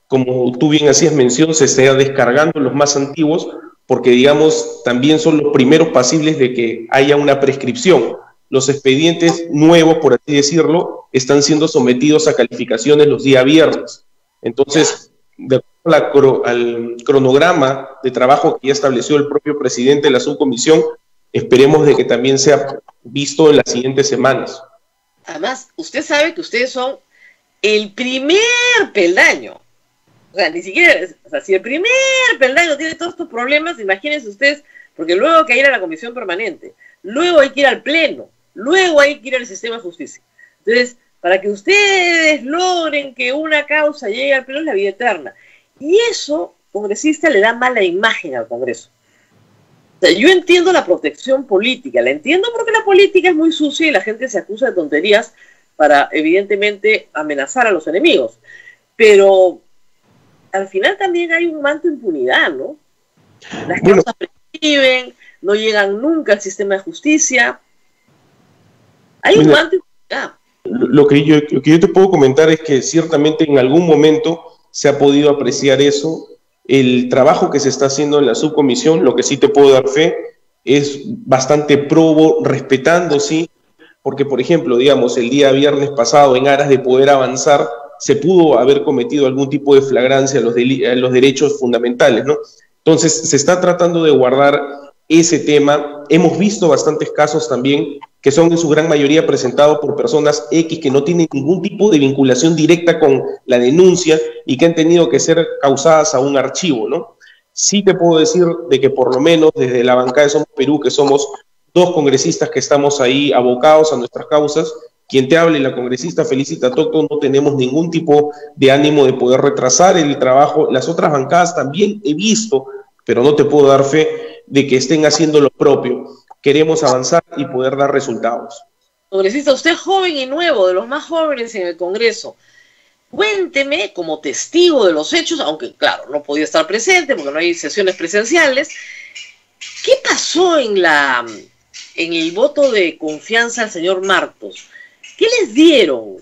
como tú bien hacías mención, se está descargando los más antiguos, porque digamos, también son los primeros pasibles de que haya una prescripción. los expedientes nuevos, por así decirlo, están siendo sometidos a calificaciones los días viernes. Entonces, de acuerdo al cronograma de trabajo que ya estableció el propio presidente de la subcomisión, esperemos de que también sea visto en las siguientes semanas. Además, usted sabe que ustedes son el primer peldaño. O sea, ni siquiera, o sea, si el primer peldaño tiene todos estos problemas, imagínense ustedes, porque luego hay que ir a la comisión permanente, luego hay que ir al pleno, luego hay que ir al sistema de justicia. Entonces, para que ustedes logren que una causa llegue al pleno es la vida eterna. Y eso, congresista, le da mala imagen al Congreso. O sea, yo entiendo la protección política, la entiendo porque la política es muy sucia y la gente se acusa de tonterías para, evidentemente, amenazar a los enemigos. Pero al final también hay un manto de impunidad, ¿no? Las causas prescriben, no llegan nunca al sistema de justicia. Hay un manto de impunidad. Lo que yo te puedo comentar es que ciertamente en algún momento se ha podido apreciar eso. El trabajo que se está haciendo en la subcomisión, lo que sí te puedo dar fe, es bastante probo, respetando, sí, porque, por ejemplo, digamos, el día viernes pasado, en aras de poder avanzar, se pudo haber cometido algún tipo de flagrancia a los derechos fundamentales, ¿no? Entonces, se está tratando de guardar ese tema. Hemos visto bastantes casos también que son en su gran mayoría presentados por personas X que no tienen ningún tipo de vinculación directa con la denuncia y que han tenido que ser causadas a un archivo, ¿no? Sí te puedo decir de que por lo menos desde la bancada de Somos Perú, que somos 2 congresistas que estamos ahí abocados a nuestras causas, quien te hable, la congresista Felicita Tocto, no tenemos ningún tipo de ánimo de poder retrasar el trabajo. Las otras bancadas también he visto, pero no te puedo dar fe de que estén haciendo lo propio. Queremos avanzar y poder dar resultados. Congresista, usted es joven y nuevo, de los más jóvenes en el Congreso. Cuénteme, como testigo de los hechos, aunque claro, no podía estar presente porque no hay sesiones presenciales, ¿qué pasó en el voto de confianza al señor Martos? ¿Qué les dieron?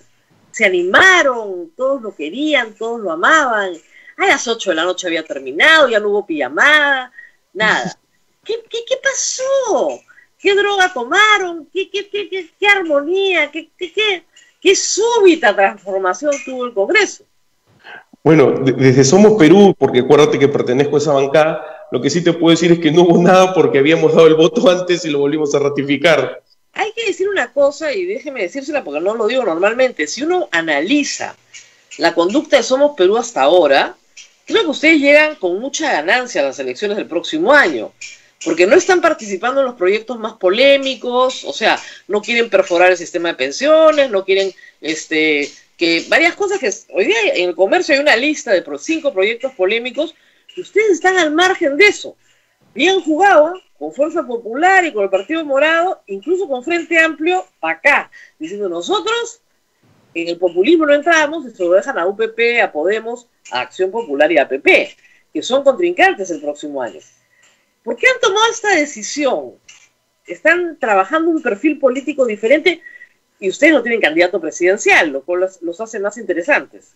¿Se animaron? ¿Todos lo querían? ¿Todos lo amaban? A las 8 de la noche había terminado, ya no hubo pijamada, nada. ¿Qué pasó? ¿Qué droga tomaron? ¿Qué armonía? ¿Qué súbita transformación tuvo el Congreso? Bueno, desde Somos Perú, porque acuérdate que pertenezco a esa bancada, lo que sí te puedo decir es que no hubo nada porque habíamos dado el voto antes y lo volvimos a ratificar. Hay que decir una cosa, y déjeme decírsela porque no lo digo normalmente. Si uno analiza la conducta de Somos Perú hasta ahora, creo que ustedes llegan con mucha ganancia a las elecciones del próximo año, porque no están participando en los proyectos más polémicos, o sea, no quieren perforar el sistema de pensiones, no quieren que varias cosas que hoy día en el comercio hay una lista de 5 proyectos polémicos, y ustedes están al margen de eso. Bien jugado, con Fuerza Popular y con el Partido Morado, incluso con Frente Amplio, acá, diciendo nosotros en el populismo no entramos, y se lo dejan a UPP, a Podemos, a Acción Popular y a APP, que son contrincantes el próximo año. ¿Por qué han tomado esta decisión? Están trabajando un perfil político diferente y ustedes no tienen candidato presidencial, lo cual los hace más interesantes.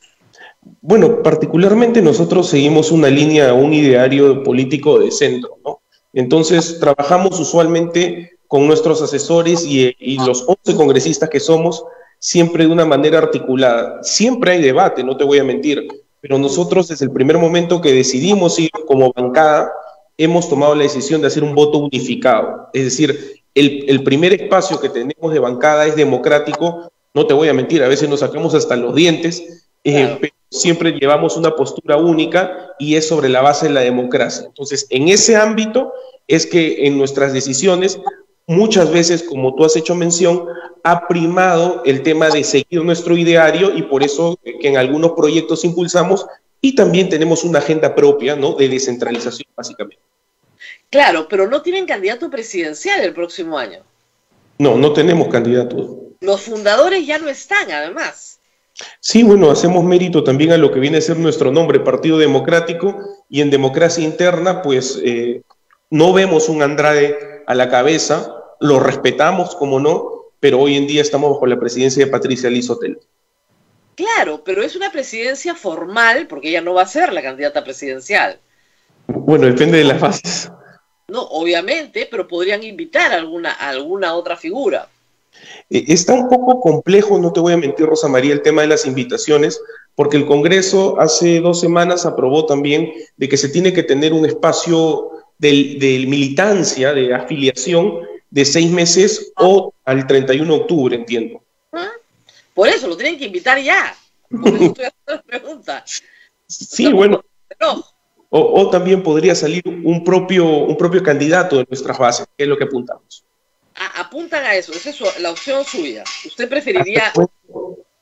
Bueno, particularmente nosotros seguimos una línea, un ideario político de centro, ¿no? Entonces, trabajamos usualmente con nuestros asesores y los 11 congresistas que somos, siempre de una manera articulada. Siempre hay debate, no te voy a mentir, pero nosotros desde el primer momento que decidimos ir como bancada, hemos tomado la decisión de hacer un voto unificado. Es decir, el primer espacio que tenemos de bancada es democrático, no te voy a mentir, a veces nos sacamos hasta los dientes, pero siempre llevamos una postura única y es sobre la base de la democracia. Entonces, en ese ámbito es que en nuestras decisiones, muchas veces, como tú has hecho mención, ha primado el tema de seguir nuestro ideario y por eso que en algunos proyectos impulsamos y también tenemos una agenda propia, ¿no?, de descentralización, básicamente. Claro, pero no tienen candidato presidencial el próximo año. No, no tenemos candidatos. Los fundadores ya no están, además. Sí, bueno, hacemos mérito también a lo que viene a ser nuestro nombre, Partido Democrático, y en democracia interna, pues, no vemos un Andrade a la cabeza, lo respetamos, como no, pero hoy en día estamos bajo la presidencia de Patricia Liz Sotelo. Claro, pero es una presidencia formal, porque ella no va a ser la candidata presidencial. Bueno, depende de las fases. No, obviamente, pero podrían invitar a alguna otra figura. Está un poco complejo, no te voy a mentir, Rosa María, el tema de las invitaciones, porque el Congreso hace 2 semanas aprobó también de que se tiene que tener un espacio de militancia, de afiliación, de 6 meses o al 31 de octubre, entiendo. Por eso, lo tienen que invitar ya. Por eso estoy haciendo la pregunta. Sí, bueno. O también podría salir un propio candidato de nuestras bases, que es lo que apuntamos. Apuntan a eso, esa es la opción suya. ¿Usted preferiría...?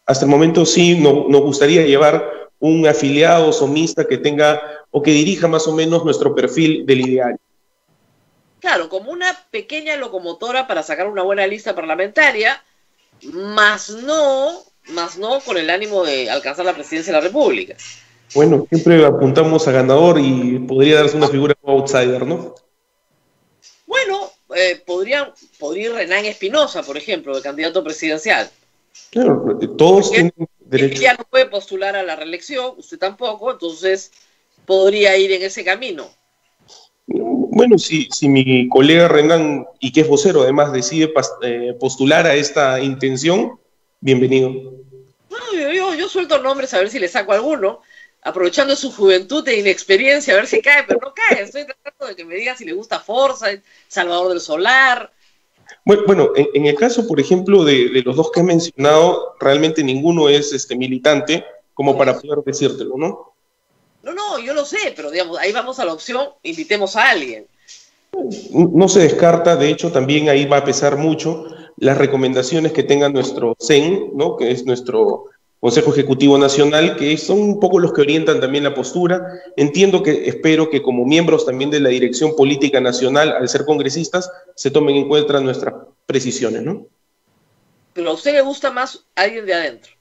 Hasta el momento sí, nos gustaría llevar un afiliado somista que tenga o que dirija más o menos nuestro perfil del ideal. Claro, como una pequeña locomotora para sacar una buena lista parlamentaria, más no con el ánimo de alcanzar la presidencia de la República. Bueno, siempre apuntamos a ganador y podría darse una figura como outsider, ¿no? Bueno, podría ir Renán Espinosa, por ejemplo, de candidato presidencial. Claro, todos tienen derecho. Ella no puede postular a la reelección, usted tampoco, entonces podría ir en ese camino. Bueno, si mi colega Renán, y que es vocero además, decide postular a esta intención, bienvenido. Bueno, yo suelto nombres a ver si le saco alguno, aprovechando su juventud e inexperiencia, a ver si cae, pero no cae. Estoy tratando de que me diga si le gusta Forza, Salvador del Solar. Bueno, en el caso, por ejemplo, de los dos que he mencionado, realmente ninguno es militante como para poder decírtelo, ¿no? No, yo lo sé, pero digamos, ahí vamos a la opción, invitemos a alguien. No se descarta, de hecho, también ahí va a pesar mucho las recomendaciones que tenga nuestro CEN, ¿no? Que es nuestro Consejo Ejecutivo Nacional, que son un poco los que orientan también la postura. Espero que como miembros también de la Dirección Política Nacional, al ser congresistas, se tomen en cuenta nuestras precisiones, ¿no? Pero a usted le gusta más alguien de adentro.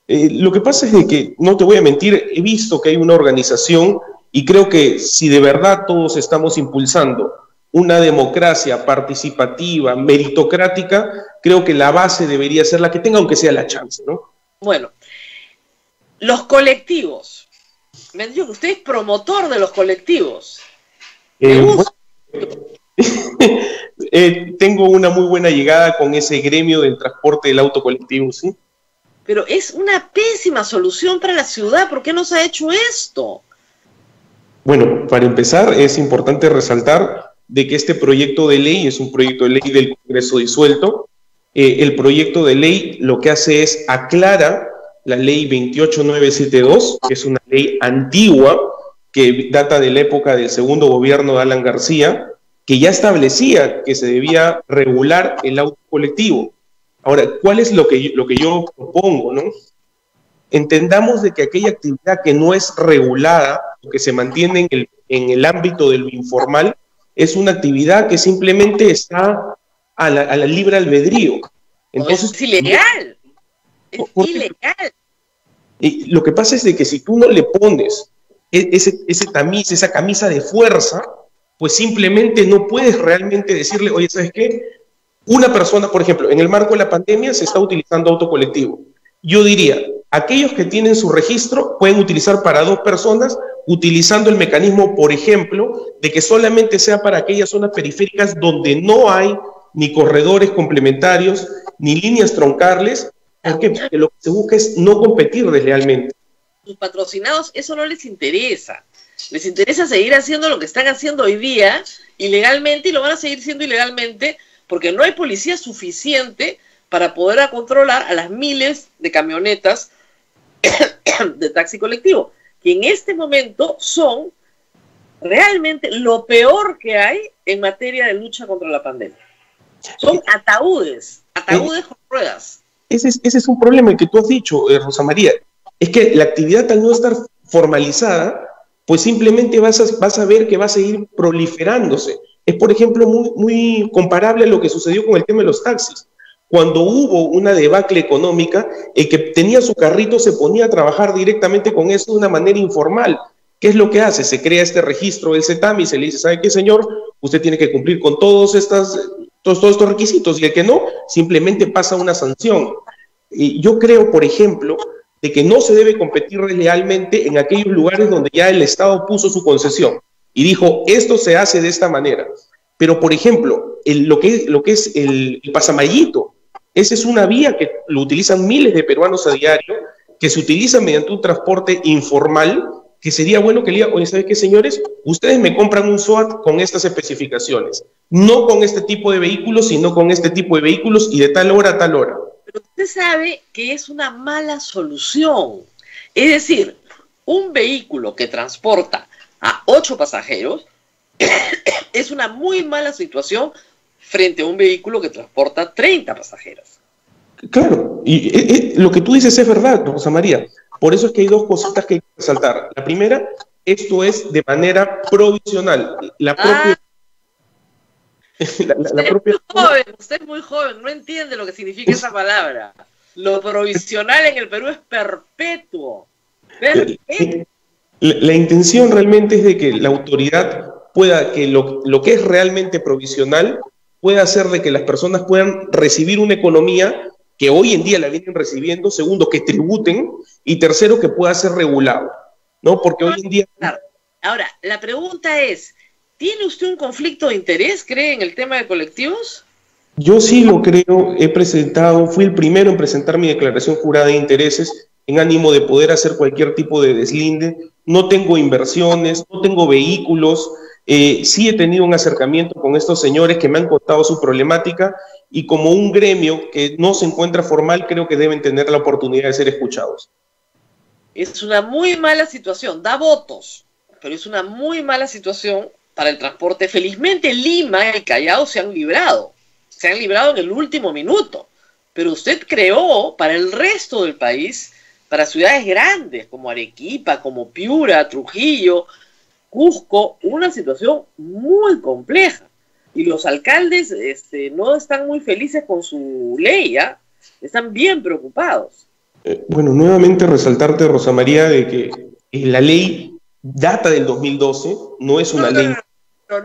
Lo que pasa es de que, no te voy a mentir, he visto que hay una organización y creo que si de verdad todos estamos impulsando una democracia participativa, meritocrática, creo que la base debería ser la que tenga, aunque sea la chance, ¿no? Bueno, los colectivos. Me han dicho que usted es promotor de los colectivos. Tengo una muy buena llegada con ese gremio del transporte del auto colectivo, ¿sí? Pero es una pésima solución para la ciudad. ¿Por qué no se ha hecho esto? Bueno, para empezar, es importante resaltar de que este proyecto de ley es un proyecto de ley del Congreso disuelto. El proyecto de ley lo que hace es aclara la ley 28972, que es una ley antigua que data de la época del segundo gobierno de Alan García, que ya establecía que se debía regular el auto colectivo. Ahora, ¿cuál es lo que yo propongo, no? Entendamos de que aquella actividad que no es regulada, o que se mantiene en el ámbito de lo informal, es una actividad que simplemente está a la libre albedrío. Entonces, es ilegal. Es ilegal. Y lo que pasa es de que si tú no le pones ese tamiz, esa camisa de fuerza, pues simplemente no puedes realmente decirle, oye, ¿sabes qué? Una persona, por ejemplo, en el marco de la pandemia se está utilizando auto colectivo. Yo diría, aquellos que tienen su registro pueden utilizar para 2 personas, utilizando el mecanismo, por ejemplo, de que solamente sea para aquellas zonas periféricas donde no hay ni corredores complementarios, ni líneas troncales. ¿Por qué? Porque lo que se busca es no competir deslealmente. Sus patrocinados, eso no les interesa. Les interesa seguir haciendo lo que están haciendo hoy día, ilegalmente, y lo van a seguir siendo ilegalmente, porque no hay policía suficiente para poder controlar a las miles de camionetas de taxi colectivo, que en este momento son realmente lo peor que hay en materia de lucha contra la pandemia. Son ataúdes con ruedas. Ese es un problema el que tú has dicho, Rosa María. Es que la actividad, al no estar formalizada, pues simplemente vas a ver que va a seguir proliferándose. Es, por ejemplo, muy comparable a lo que sucedió con el tema de los taxis. Cuando hubo una debacle económica, el que tenía su carrito se ponía a trabajar directamente con eso de una manera informal. ¿Qué es lo que hace? Se crea este registro del CETAM y se le dice, ¿sabe qué, señor? Usted tiene que cumplir con todos estos requisitos, y el que no, simplemente pasa una sanción. Y yo creo, por ejemplo, de que no se debe competir deslealmente en aquellos lugares donde ya el Estado puso su concesión y dijo, esto se hace de esta manera. Pero, por ejemplo, lo que es el pasamallito. Esa es una vía que lo utilizan miles de peruanos a diario, que se utiliza mediante un transporte informal, que sería bueno que le diga, oye, ¿sabes qué, señores? Ustedes me compran un SOAT con estas especificaciones, no con este tipo de vehículos, sino con este tipo de vehículos y de tal hora a tal hora. Pero usted sabe que es una mala solución. Es decir, un vehículo que transporta a 8 pasajeros es una muy mala situación frente a un vehículo que transporta 30 pasajeros. Claro, y lo que tú dices es verdad, Rosa María. Por eso es que hay dos cositas que hay que resaltar. La primera, esto es de manera provisional. Usted es muy joven, no entiende lo que significa esa palabra. Lo provisional en el Perú es perpetuo. La intención realmente es de que la autoridad pueda, que lo que es realmente provisional, pueda hacer de que las personas puedan recibir una economía que hoy en día la vienen recibiendo, segundo, que tributen, y tercero, que pueda ser regulado, ¿no? Porque hoy en día... Ahora, la pregunta es, ¿tiene usted un conflicto de interés, cree, en el tema de colectivos? Yo sí lo creo, fui el primero en presentar mi declaración jurada de intereses en ánimo de poder hacer cualquier tipo de deslinde. No tengo inversiones, no tengo vehículos, sí he tenido un acercamiento con estos señores que me han contado su problemática, y como un gremio que no se encuentra formal, creo que deben tener la oportunidad de ser escuchados. Es una muy mala situación, da votos, pero es una muy mala situación para el transporte. Felizmente Lima y Callao se han librado en el último minuto, pero usted creó para el resto del país, para ciudades grandes como Arequipa, como Piura, Trujillo, Cusco, una situación muy compleja. Y los alcaldes no están muy felices con su ley, ¿eh? Están bien preocupados. Bueno, nuevamente resaltarte, Rosa María, de que la ley data del 2012, no es una ley...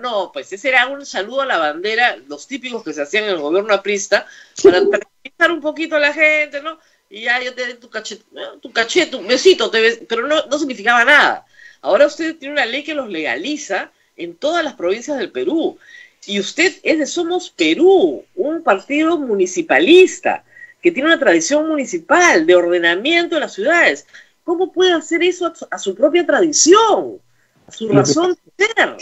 No, pues ese era un saludo a la bandera, los típicos que se hacían en el gobierno aprista, para tranquilizar un poquito a la gente, ¿no? Y ya yo te doy tu cachete, tu besito, pero no significaba nada. Ahora usted tiene una ley que los legaliza en todas las provincias del Perú. Y usted es de Somos Perú, un partido municipalista que tiene una tradición municipal de ordenamiento de las ciudades. ¿Cómo puede hacer eso a su propia tradición, a su razón de ser?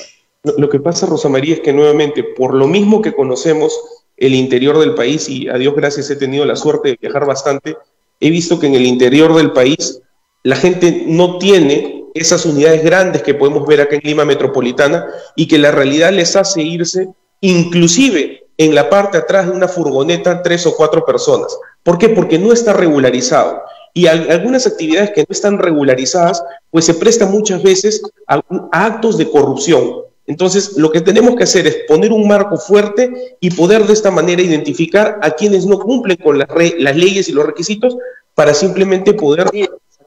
Lo que pasa, Rosa María, es que nuevamente, por lo mismo que conocemos el interior del país, y a Dios gracias he tenido la suerte de viajar bastante, he visto que en el interior del país la gente no tiene esas unidades grandes que podemos ver acá en Lima metropolitana, y que la realidad les hace irse, inclusive en la parte atrás de una furgoneta, 3 o 4 personas. ¿Por qué? Porque no está regularizado. Y algunas actividades que no están regularizadas, pues se prestan muchas veces a actos de corrupción. Entonces, lo que tenemos que hacer es poner un marco fuerte y poder de esta manera identificar a quienes no cumplen con las leyes y los requisitos, para simplemente poder...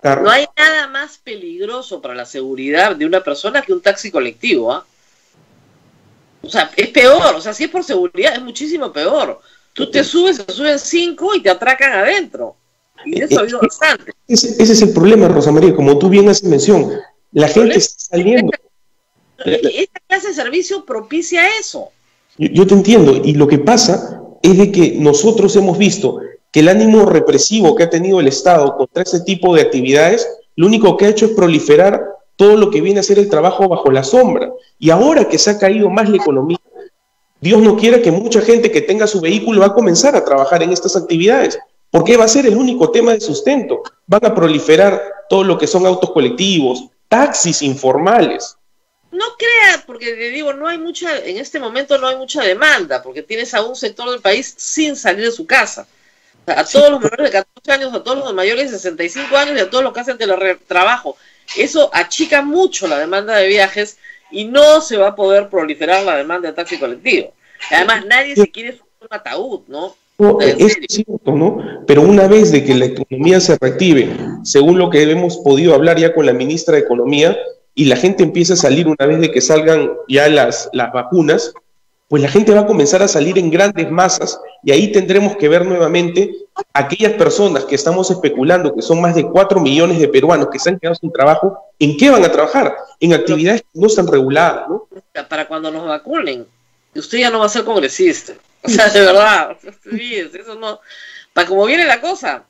No hay nada más peligroso para la seguridad de una persona que un taxi colectivo, ¿ah? O sea, es peor, o sea, si es por seguridad es muchísimo peor. Tú te subes, se suben 5 y te atracan adentro. Y de eso ha habido bastante. Ese es el problema, Rosa María, como tú bien haces mención. La gente está saliendo. Esta clase de servicio propicia eso. Yo te entiendo, y lo que pasa es de que nosotros hemos visto que el ánimo represivo que ha tenido el Estado contra ese tipo de actividades, lo único que ha hecho es proliferar todo lo que viene a ser el trabajo bajo la sombra. Y ahora que se ha caído más la economía, Dios no quiera que mucha gente que tenga su vehículo va a comenzar a trabajar en estas actividades, porque va a ser el único tema de sustento. Van a proliferar todo lo que son autos colectivos, taxis informales. No crea, porque le digo, en este momento no hay mucha demanda, porque tienes a un sector del país sin salir de su casa. A todos los menores de 14 años, a todos los mayores de 65 años y a todos los que hacen teletrabajo. Eso achica mucho la demanda de viajes y no se va a poder proliferar la demanda de taxi colectivo. Además, nadie se quiere subir un ataúd, ¿no? Es cierto, ¿no? Pero una vez de que la economía se reactive, según lo que hemos podido hablar ya con la ministra de Economía, y la gente empieza a salir una vez de que salgan ya las vacunas, pues la gente va a comenzar a salir en grandes masas, y ahí tendremos que ver nuevamente aquellas personas que estamos especulando, que son más de 4 millones de peruanos que se han quedado sin trabajo, ¿en qué van a trabajar? En actividades que no están reguladas, ¿no? Para cuando nos vacunen. usted ya no va a ser congresista. O sea, de verdad, eso no, para como viene la cosa,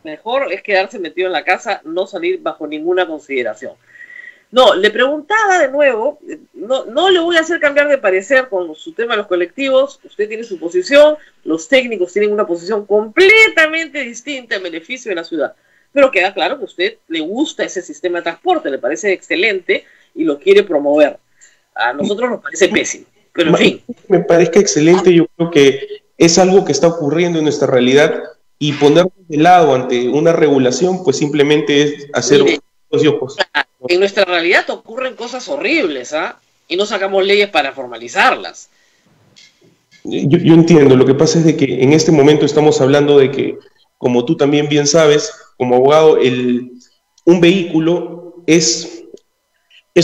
mejor es quedarse metido en la casa, no salir bajo ninguna consideración. No, le preguntaba de nuevo, no le voy a hacer cambiar de parecer con su tema de los colectivos, usted tiene su posición, los técnicos tienen una posición completamente distinta en beneficio de la ciudad, pero queda claro que a usted le gusta ese sistema de transporte, le parece excelente y lo quiere promover. A nosotros nos parece pésimo, pero en fin. Me parezca excelente, yo creo que es algo que está ocurriendo en nuestra realidad y ponernos de lado ante una regulación, pues simplemente es hacer ojos y ojos. En nuestra realidad ocurren cosas horribles, ¿ah? Y no sacamos leyes para formalizarlas. Yo entiendo, lo que pasa es de que en este momento estamos hablando de que, como tú también bien sabes, como abogado, un vehículo es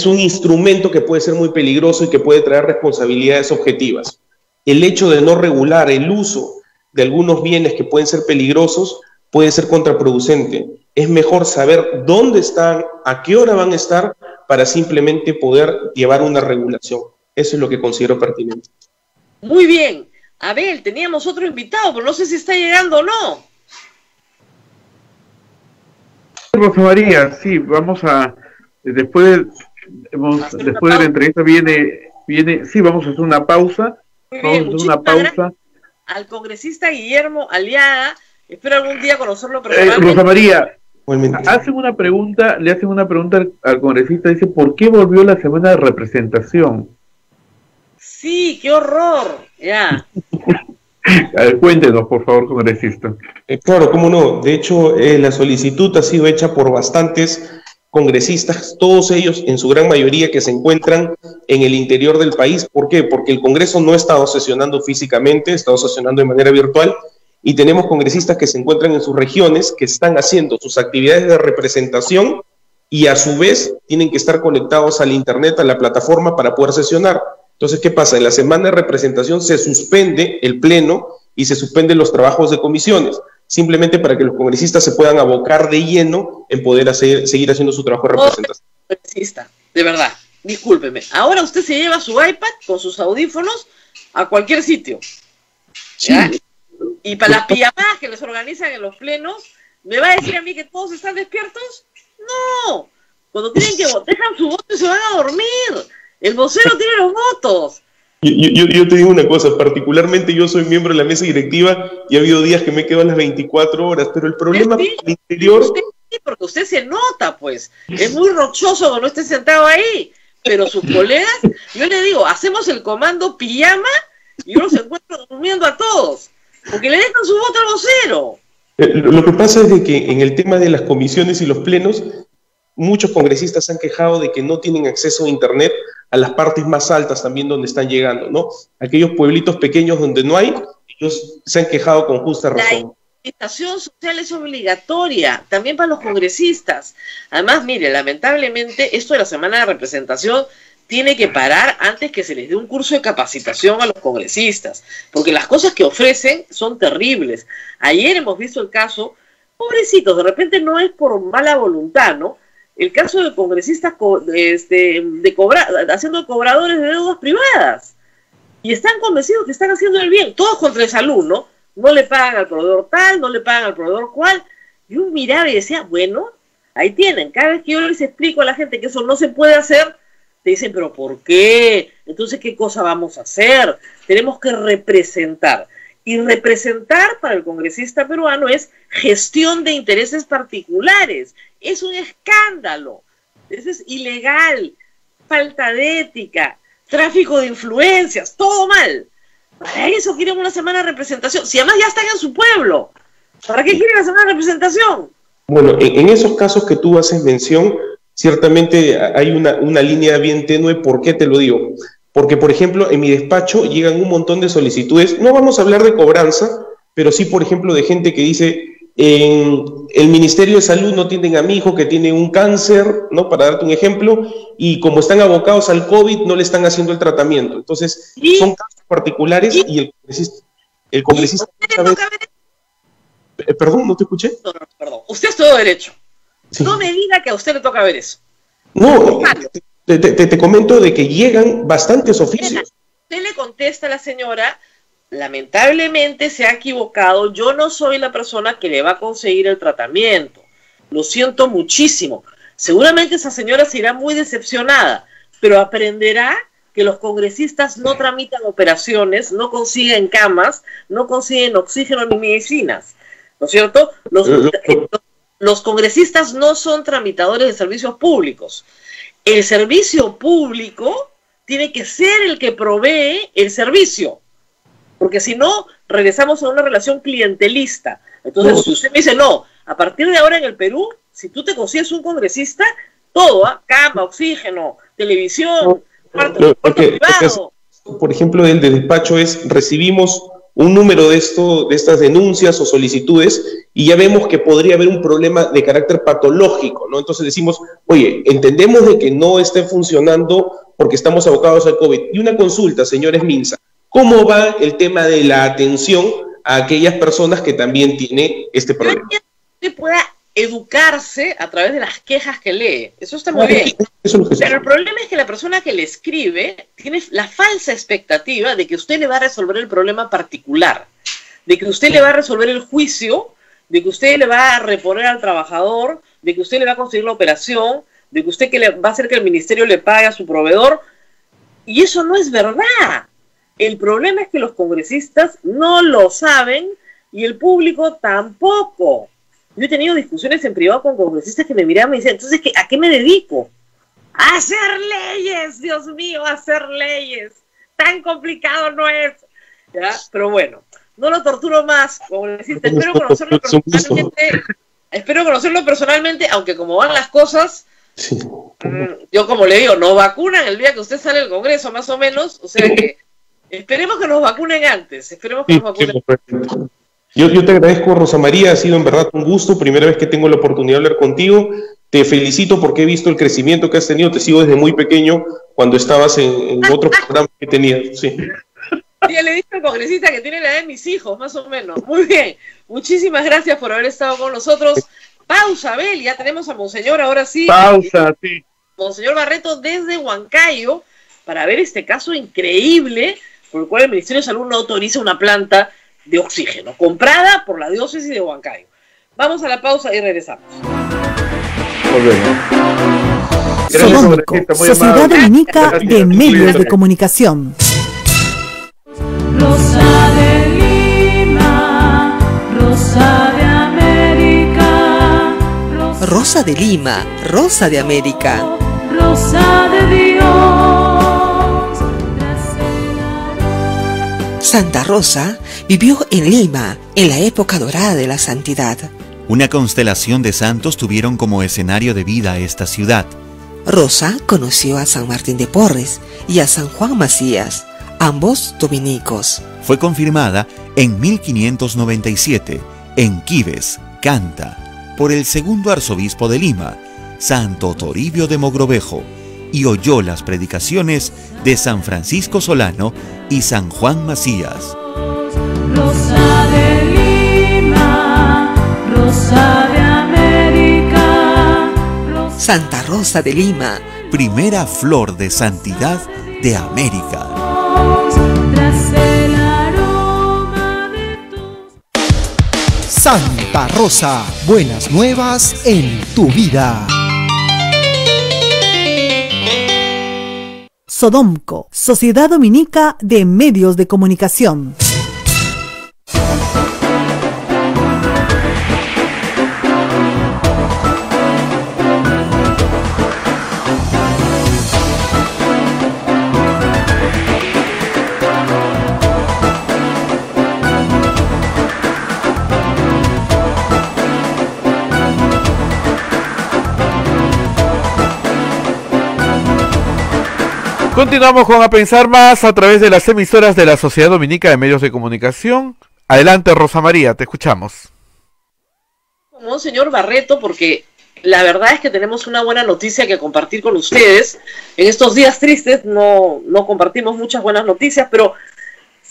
un instrumento que puede ser muy peligroso y que puede traer responsabilidades objetivas. El hecho de no regular el uso de algunos bienes que pueden ser peligrosos puede ser contraproducente. Es mejor saber dónde están, a qué hora van a estar, para simplemente poder llevar una regulación. Eso es lo que considero pertinente. Muy bien. Abel, teníamos otro invitado, pero no sé si está llegando o no. Rosa María, sí, vamos a... Después de la entrevista viene, sí, vamos a hacer una pausa. Muy bien, vamos a hacer una pausa. Al congresista Guillermo Aliaga, espero algún día conocerlo personalmente. Rosa María, le hacen una pregunta al congresista, dice, ¿por qué volvió la semana de representación? Sí, qué horror, ya. A ver, cuéntenos, por favor, congresista. Claro, cómo no. De hecho, la solicitud ha sido hecha por bastantes congresistas, todos ellos en su gran mayoría que se encuentran en el interior del país. ¿Por qué? Porque el Congreso no ha estado sesionando físicamente, ha estado sesionando de manera virtual, y tenemos congresistas que se encuentran en sus regiones, que están haciendo sus actividades de representación y a su vez tienen que estar conectados al internet, a la plataforma para poder sesionar. Entonces, ¿qué pasa? En la semana de representación se suspende el pleno y se suspenden los trabajos de comisiones, simplemente para que los congresistas se puedan abocar de lleno en poder seguir haciendo su trabajo de representación. Congresista, de verdad, discúlpeme. Ahora usted se lleva su iPad con sus audífonos a cualquier sitio. ¿Ya? Sí. Y para las pijamadas que les organizan en los plenos, ¿me va a decir a mí que todos están despiertos? No. Cuando tienen que dejan su voto y se van a dormir. El vocero tiene los votos. Yo te digo una cosa, particularmente yo soy miembro de la mesa directiva y ha habido días que me quedo a las 24 horas, pero el problema con el interior... Sí, porque usted se nota, pues. Es muy rochoso que no esté sentado ahí, pero sus colegas, yo le digo, hacemos el comando pijama y yo los encuentro durmiendo a todos, porque le dejan su voto al vocero. Lo que pasa es de que en el tema de las comisiones y los plenos, muchos congresistas se han quejado de que no tienen acceso a internet a las partes más altas también donde están llegando, ¿no? Aquellos pueblitos pequeños donde no hay, ellos se han quejado con justa razón. La invitación social es obligatoria, también para los congresistas. Además, mire, lamentablemente, esto de la semana de representación tiene que parar antes que se les dé un curso de capacitación a los congresistas, porque las cosas que ofrecen son terribles. Ayer hemos visto el caso, pobrecitos, de repente no es por mala voluntad, ¿no? El caso de congresistas haciendo cobradores de deudas privadas. Y están convencidos que están haciendo el bien. Todos contra el salud, ¿no? No le pagan al proveedor tal, no le pagan al proveedor cual. Yo miraba y decía, bueno, ahí tienen. Cada vez que yo les explico a la gente que eso no se puede hacer, te dicen, ¿pero por qué? Entonces, ¿qué cosa vamos a hacer? Tenemos que representar. Y representar para el congresista peruano es gestión de intereses particulares. Es un escándalo. Eso es ilegal, falta de ética, tráfico de influencias, todo mal. Para eso quieren una semana de representación. Si además ya están en su pueblo, ¿para qué quieren la semana de representación? Bueno, en esos casos que tú haces mención, ciertamente hay una línea bien tenue. ¿Por qué te lo digo? Porque, por ejemplo, en mi despacho llegan un montón de solicitudes. No vamos a hablar de cobranza, pero sí, por ejemplo, de gente que dice, en el Ministerio de Salud no tienen a mi hijo que tiene un cáncer, ¿no? Para darte un ejemplo, y como están abocados al COVID, no le están haciendo el tratamiento. Entonces, son casos particulares y el congresista perdón, ¿no te escuché? No, perdón. Usted es todo derecho. Sí. No me diga que a usted le toca ver eso. No, te comento de que llegan bastantes oficios. usted le contesta a la señora, lamentablemente se ha equivocado, yo no soy la persona que le va a conseguir el tratamiento. Lo siento muchísimo. Seguramente esa señora se irá muy decepcionada, pero aprenderá que los congresistas no tramitan operaciones, no consiguen camas, no consiguen oxígeno ni medicinas, ¿no es cierto? Los congresistas no son tramitadores de servicios públicos. El servicio público tiene que ser el que provee el servicio, porque si no, regresamos a una relación clientelista. Entonces, si usted me dice, no, a partir de ahora en el Perú, si tú te consigues un congresista, todo, cama, oxígeno, televisión, cuarto privado. Por ejemplo, el del despacho es, recibimos un número de estas denuncias o solicitudes y ya vemos que podría haber un problema de carácter patológico, ¿no? Entonces decimos, oye, entendemos de que no esté funcionando porque estamos abocados al COVID. Y una consulta, señores Minsa, ¿cómo va el tema de la atención a aquellas personas que también tienen este problema? Que pueda educarse a través de las quejas que lee. Eso está muy bien. Pero el problema es que la persona que le escribe tiene la falsa expectativa de que usted le va a resolver el problema particular, de que usted le va a resolver el juicio, de que usted le va a reponer al trabajador, de que usted le va a conseguir la operación, de que usted va a hacer que el ministerio le pague a su proveedor. Y eso no es verdad. El problema es que los congresistas no lo saben y el público tampoco. Yo he tenido discusiones en privado con congresistas que me miraban y me decían, entonces, ¿a qué me dedico? ¡A hacer leyes! Dios mío, a hacer leyes. Tan complicado no es. ¿Ya? Pero bueno, no lo torturo más, congresista. Espero conocerlo personalmente, aunque como van las cosas, yo como le digo, nos vacunan el día que usted sale del Congreso, más o menos. O sea que esperemos que nos vacunen antes. Esperemos que nos vacunen antes. Yo te agradezco, Rosa María, ha sido en verdad un gusto, primera vez que tengo la oportunidad de hablar contigo, te felicito porque he visto el crecimiento que has tenido, te sigo desde muy pequeño, cuando estabas en otros programas que tenías, sí. Ya le dije al congresista que tiene la edad de mis hijos, más o menos. Muy bien, muchísimas gracias por haber estado con nosotros. Pausa, Abel, ya tenemos a Monseñor, ahora sí. Pausa, sí. Monseñor Barreto desde Huancayo, para ver este caso increíble, por el cual el Ministerio de Salud no autoriza una planta de oxígeno, comprada por la diócesis de Huancayo. Vamos a la pausa y regresamos. Sodómico, Sociedad Dominica de Medios de Comunicación. Rosa de Lima, Rosa de América, Rosa de Lima, Rosa de América, Rosa de Dios. Santa Rosa vivió en Lima en la época dorada de la santidad. Una constelación de santos tuvieron como escenario de vida esta ciudad. Rosa conoció a San Martín de Porres y a San Juan Macías, ambos dominicos. Fue confirmada en 1597 en Quibes, Canta, por el segundo arzobispo de Lima, Santo Toribio de Mogrovejo, y oyó las predicaciones de San Francisco Solano y San Juan Macías. Rosa de Lima, Rosa de América, Santa Rosa de Lima, primera flor de santidad de América. Santa Rosa, buenas nuevas en tu vida. Sodómico, Sociedad Dominica de Medios de Comunicación. Continuamos con A Pensar Más a través de las emisoras de la Sociedad Dominica de Medios de Comunicación. Adelante, Rosa María, te escuchamos. Monseñor Barreto, porque la verdad es que tenemos una buena noticia que compartir con ustedes. En estos días tristes no compartimos muchas buenas noticias, pero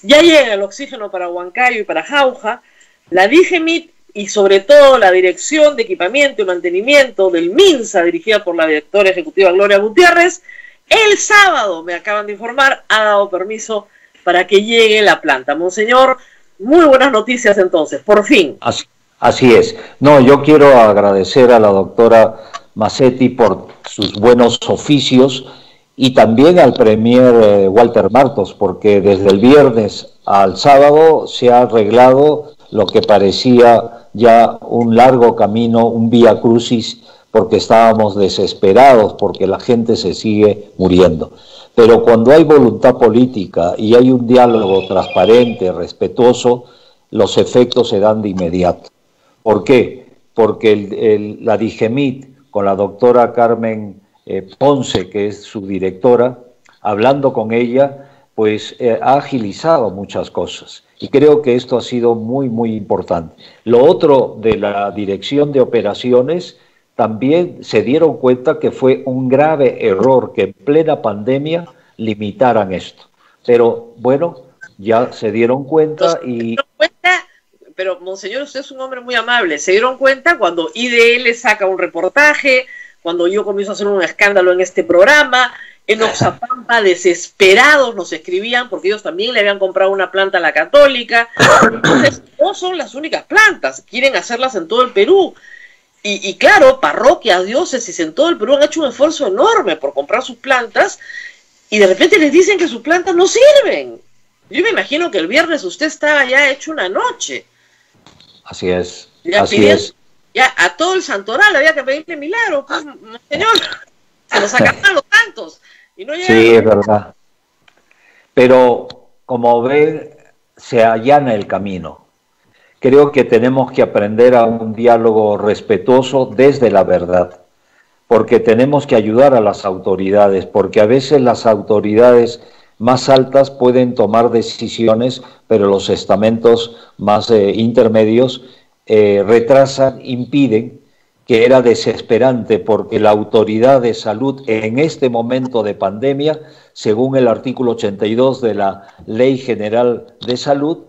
ya llega el oxígeno para Huancayo y para Jauja. La DIGEMIT y sobre todo la Dirección de Equipamiento y Mantenimiento del MINSA, dirigida por la directora ejecutiva Gloria Gutiérrez, el sábado, me acaban de informar, ha dado permiso para que llegue la planta. Monseñor, muy buenas noticias entonces, por fin. Así es. No, yo quiero agradecer a la doctora Massetti por sus buenos oficios y también al premier Walter Martos, porque desde el viernes al sábado se ha arreglado lo que parecía ya un largo camino, un vía crucis, porque estábamos desesperados, porque la gente se sigue muriendo. Pero cuando hay voluntad política y hay un diálogo transparente, respetuoso, los efectos se dan de inmediato. ¿Por qué? Porque la DIGEMIT, con la doctora Carmen Ponce, que es su directora, hablando con ella, pues ha agilizado muchas cosas. Y creo que esto ha sido muy, muy importante. Lo otro de la Dirección de Operaciones, también se dieron cuenta que fue un grave error que en plena pandemia limitaran esto. Pero bueno, ya se dieron cuenta y... Pero, monseñor, usted es un hombre muy amable. Se dieron cuenta cuando IDL saca un reportaje, cuando yo comienzo a hacer un escándalo en este programa. En Oxapampa, desesperados, nos escribían porque ellos también le habían comprado una planta a la Católica. Entonces, no son las únicas plantas, quieren hacerlas en todo el Perú. Y claro, parroquias, diócesis en todo el Perú han hecho un esfuerzo enorme por comprar sus plantas y de repente les dicen que sus plantas no sirven. Yo me imagino que el viernes usted estaba ya hecho una noche. Así es, ya así es. Ya a todo el santoral había que pedirle milagro, pues, señor. Se nos acaban los tantos. Y no llegan. Sí, es verdad. Pero, como ven, se allana el camino. Creo que tenemos que aprender a un diálogo respetuoso desde la verdad, porque tenemos que ayudar a las autoridades, porque a veces las autoridades más altas pueden tomar decisiones, pero los estamentos más intermedios retrasan, impiden, que era desesperante, porque la autoridad de salud en este momento de pandemia, según el artículo 82 de la Ley General de Salud,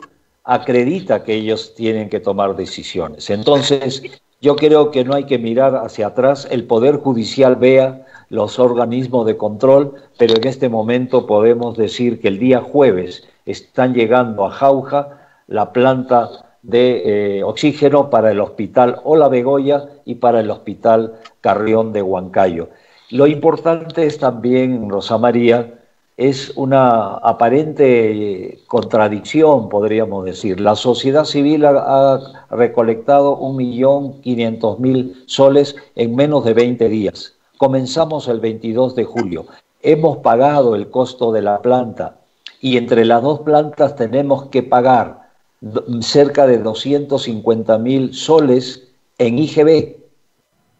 acredita que ellos tienen que tomar decisiones. Entonces, yo creo que no hay que mirar hacia atrás. El Poder Judicial vea los organismos de control, pero en este momento podemos decir que el día jueves están llegando a Jauja la planta de oxígeno para el Hospital Ola Begoya y para el Hospital Carrión de Huancayo. Lo importante es también, Rosa María, es una aparente contradicción, podríamos decir. La sociedad civil ha recolectado 1.500.000 soles en menos de 20 días. Comenzamos el 22 de julio. Hemos pagado el costo de la planta y entre las dos plantas tenemos que pagar cerca de 250.000 soles en IGB.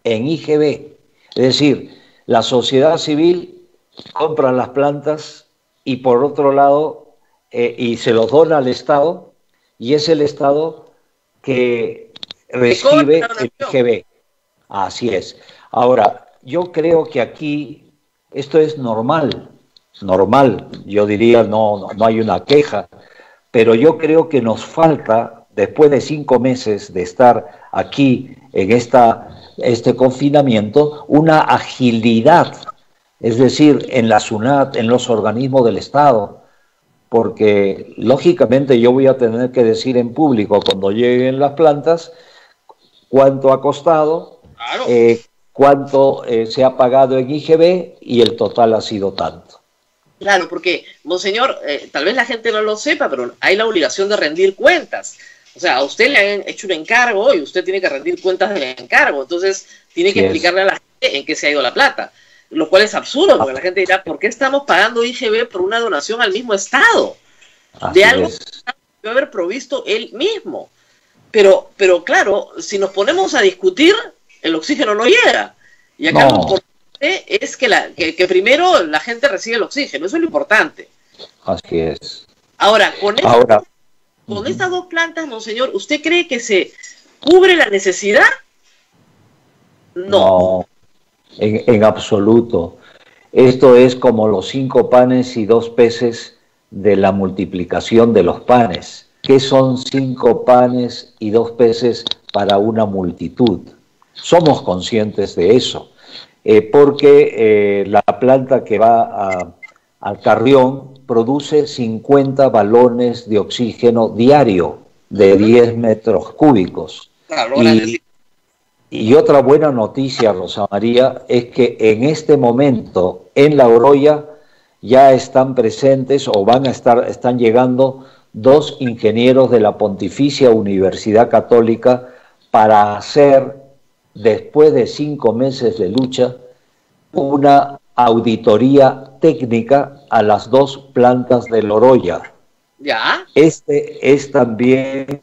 En IGB. Es decir, la sociedad civil compra las plantas y por otro lado, y se los dona al Estado, y es el Estado que recibe el IGB. Así es. Ahora, yo creo que aquí esto es normal, yo diría no hay una queja, pero yo creo que nos falta, después de 5 meses de estar aquí en este confinamiento, una agilidad, es decir, en la SUNAT, en los organismos del Estado, porque lógicamente yo voy a tener que decir en público cuando lleguen las plantas cuánto ha costado, claro. Cuánto se ha pagado en IGB y el total ha sido tanto. Claro, porque, monseñor, tal vez la gente no lo sepa, pero hay la obligación de rendir cuentas. O sea, a usted le han hecho un encargo y usted tiene que rendir cuentas del encargo. Entonces, tiene que explicarle a la gente en qué se ha ido la plata. Lo cual es absurdo, porque la gente dirá, ¿por qué estamos pagando IGB por una donación al mismo Estado? De algo que debe haber provisto él mismo. Pero claro, si nos ponemos a discutir, el oxígeno no llega. Y acá lo importante es que primero la gente recibe el oxígeno. Eso es lo importante. Así es. Ahora, con estas dos plantas, monseñor, ¿usted cree que se cubre la necesidad? No, en absoluto. Esto es como los 5 panes y 2 peces de la multiplicación de los panes. ¿Qué son 5 panes y 2 peces para una multitud? Somos conscientes de eso. porque la planta que va al Carrión produce 50 balones de oxígeno diario de 10 metros cúbicos. Claro, y otra buena noticia, Rosa María, es que en este momento en La Oroya ya están presentes o están llegando 2 ingenieros de la Pontificia Universidad Católica para hacer, después de 5 meses de lucha, una auditoría técnica a las 2 plantas de La Oroya. ¿Ya? Este es también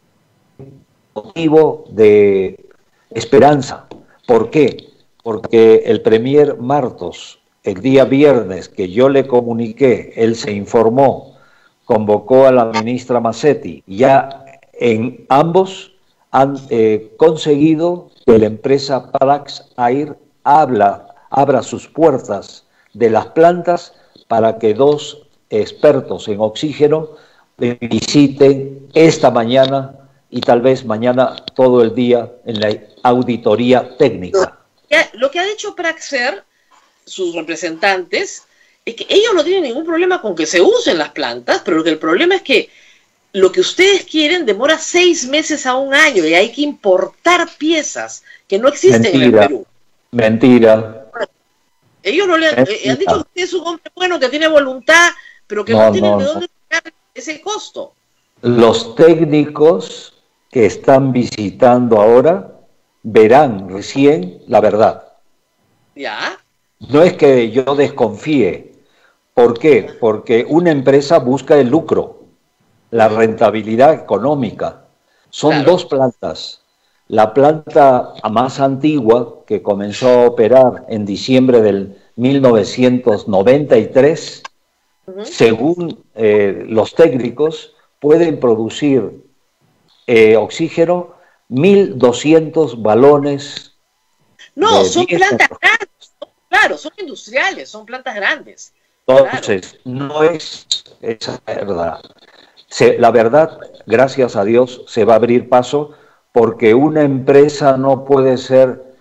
motivo de esperanza. ¿Por qué? Porque el premier Martos, el día viernes que yo le comuniqué, él se informó, convocó a la ministra Massetti, ya en ambos han conseguido que la empresa Prax Air abra sus puertas de las plantas para que 2 expertos en oxígeno visiten esta mañana y tal vez mañana todo el día en la auditoría técnica. Lo que ha dicho Praxair, sus representantes, es que ellos no tienen ningún problema con que se usen las plantas, pero el problema es que lo que ustedes quieren demora 6 meses a 1 año y hay que importar piezas que no existen en el Perú. Mentira. Ellos no le han dicho que usted es un hombre bueno, que tiene voluntad, pero que no tienen de dónde sacar ese costo. Los técnicos que están visitando ahora verán recién la verdad. ¿Ya? No es que yo desconfíe. ¿Por qué? Porque una empresa busca el lucro, la rentabilidad económica. Son 2 plantas. La planta más antigua, que comenzó a operar en diciembre del 1993, según los técnicos, pueden producir oxígeno 1.200 balones. No, son plantas grandes. Claro, son industriales, son plantas grandes. Entonces, no es esa verdad. La verdad, gracias a Dios, se va a abrir paso porque una empresa no puede ser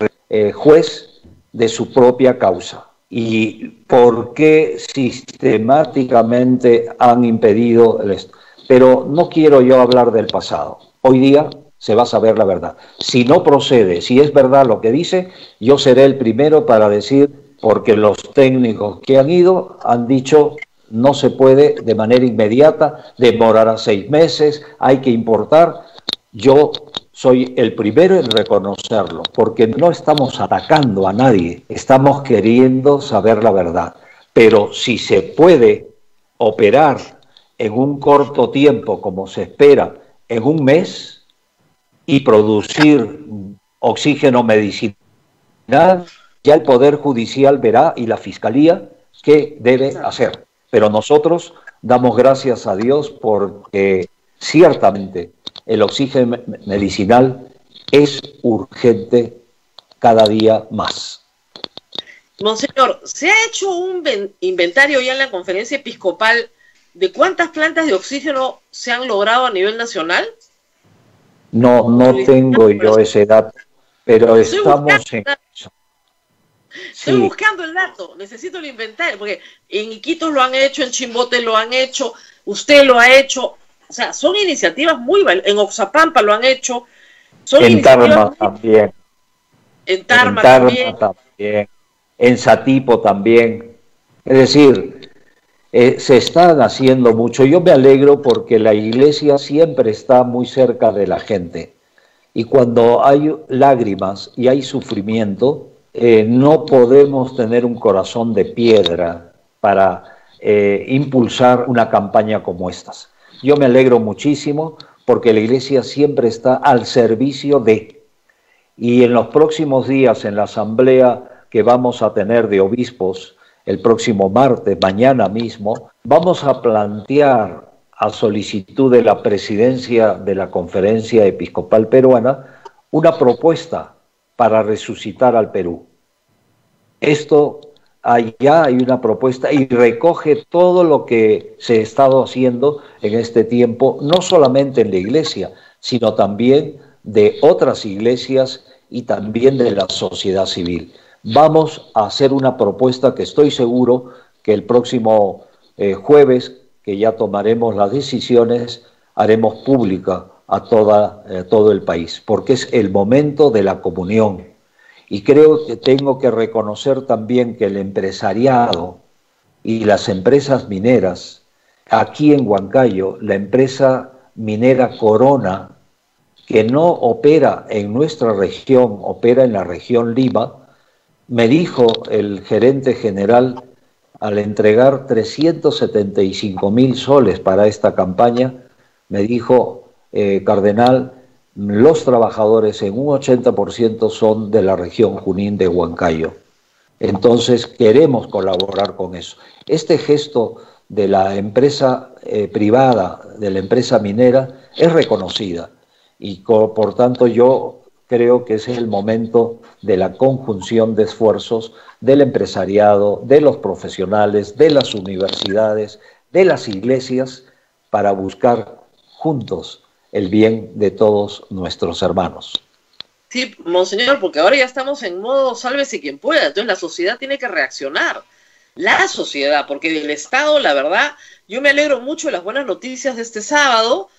juez de su propia causa. ¿Y por qué sistemáticamente han impedido esto? Pero no quiero yo hablar del pasado. Hoy día se va a saber la verdad. Si no procede, si es verdad lo que dice, yo seré el primero para decir, porque los técnicos que han ido han dicho no se puede de manera inmediata, demorará 6 meses, hay que importar. Yo soy el primero en reconocerlo, porque no estamos atacando a nadie, estamos queriendo saber la verdad. Pero si se puede operar en un corto tiempo, como se espera, en 1 mes, y producir oxígeno medicinal, ya el Poder Judicial verá y la Fiscalía qué debe hacer. Pero nosotros damos gracias a Dios porque ciertamente el oxígeno medicinal es urgente cada día más. Monseñor, ¿se ha hecho un inventario ya en la conferencia episcopal de cuántas plantas de oxígeno se han logrado a nivel nacional? No tengo yo ese dato, pero estamos en eso. Estoy buscando el dato, necesito el inventario, porque en Iquitos lo han hecho, en Chimbote lo han hecho, usted lo ha hecho, o sea, son iniciativas muy valiosas, en Oxapampa lo han hecho, son en Tarma también. En Tarma también, en Satipo también, es decir, se están haciendo mucho. Yo me alegro porque la iglesia siempre está muy cerca de la gente y cuando hay lágrimas y hay sufrimiento, no podemos tener un corazón de piedra para impulsar una campaña como estas. Yo me alegro muchísimo porque la iglesia siempre está al servicio de, y en los próximos días en la asamblea que vamos a tener de obispos, el próximo martes, mañana mismo, vamos a plantear a solicitud de la presidencia de la Conferencia Episcopal Peruana una propuesta para resucitar al Perú. Esto, allá hay una propuesta y recoge todo lo que se ha estado haciendo en este tiempo, no solamente en la iglesia, sino también de otras iglesias y también de la sociedad civil. Vamos a hacer una propuesta que estoy seguro que el próximo jueves, que ya tomaremos las decisiones, haremos pública a todo el país, porque es el momento de la comunión. Y creo que tengo que reconocer también que el empresariado y las empresas mineras, aquí en Huancayo, la empresa minera Corona, que no opera en nuestra región, opera en la región Lima, me dijo el gerente general al entregar 375.000 soles para esta campaña, me dijo, Cardenal, los trabajadores en un 80% son de la región Junín de Huancayo. Entonces queremos colaborar con eso. Este gesto de la empresa privada, de la empresa minera, es reconocida. Y por tanto yo creo que es el momento de la conjunción de esfuerzos del empresariado, de los profesionales, de las universidades, de las iglesias, para buscar juntos el bien de todos nuestros hermanos. Sí, monseñor, porque ahora ya estamos en modo sálvese quien pueda, entonces la sociedad tiene que reaccionar. La sociedad, porque del Estado, la verdad, yo me alegro mucho de las buenas noticias de este sábado,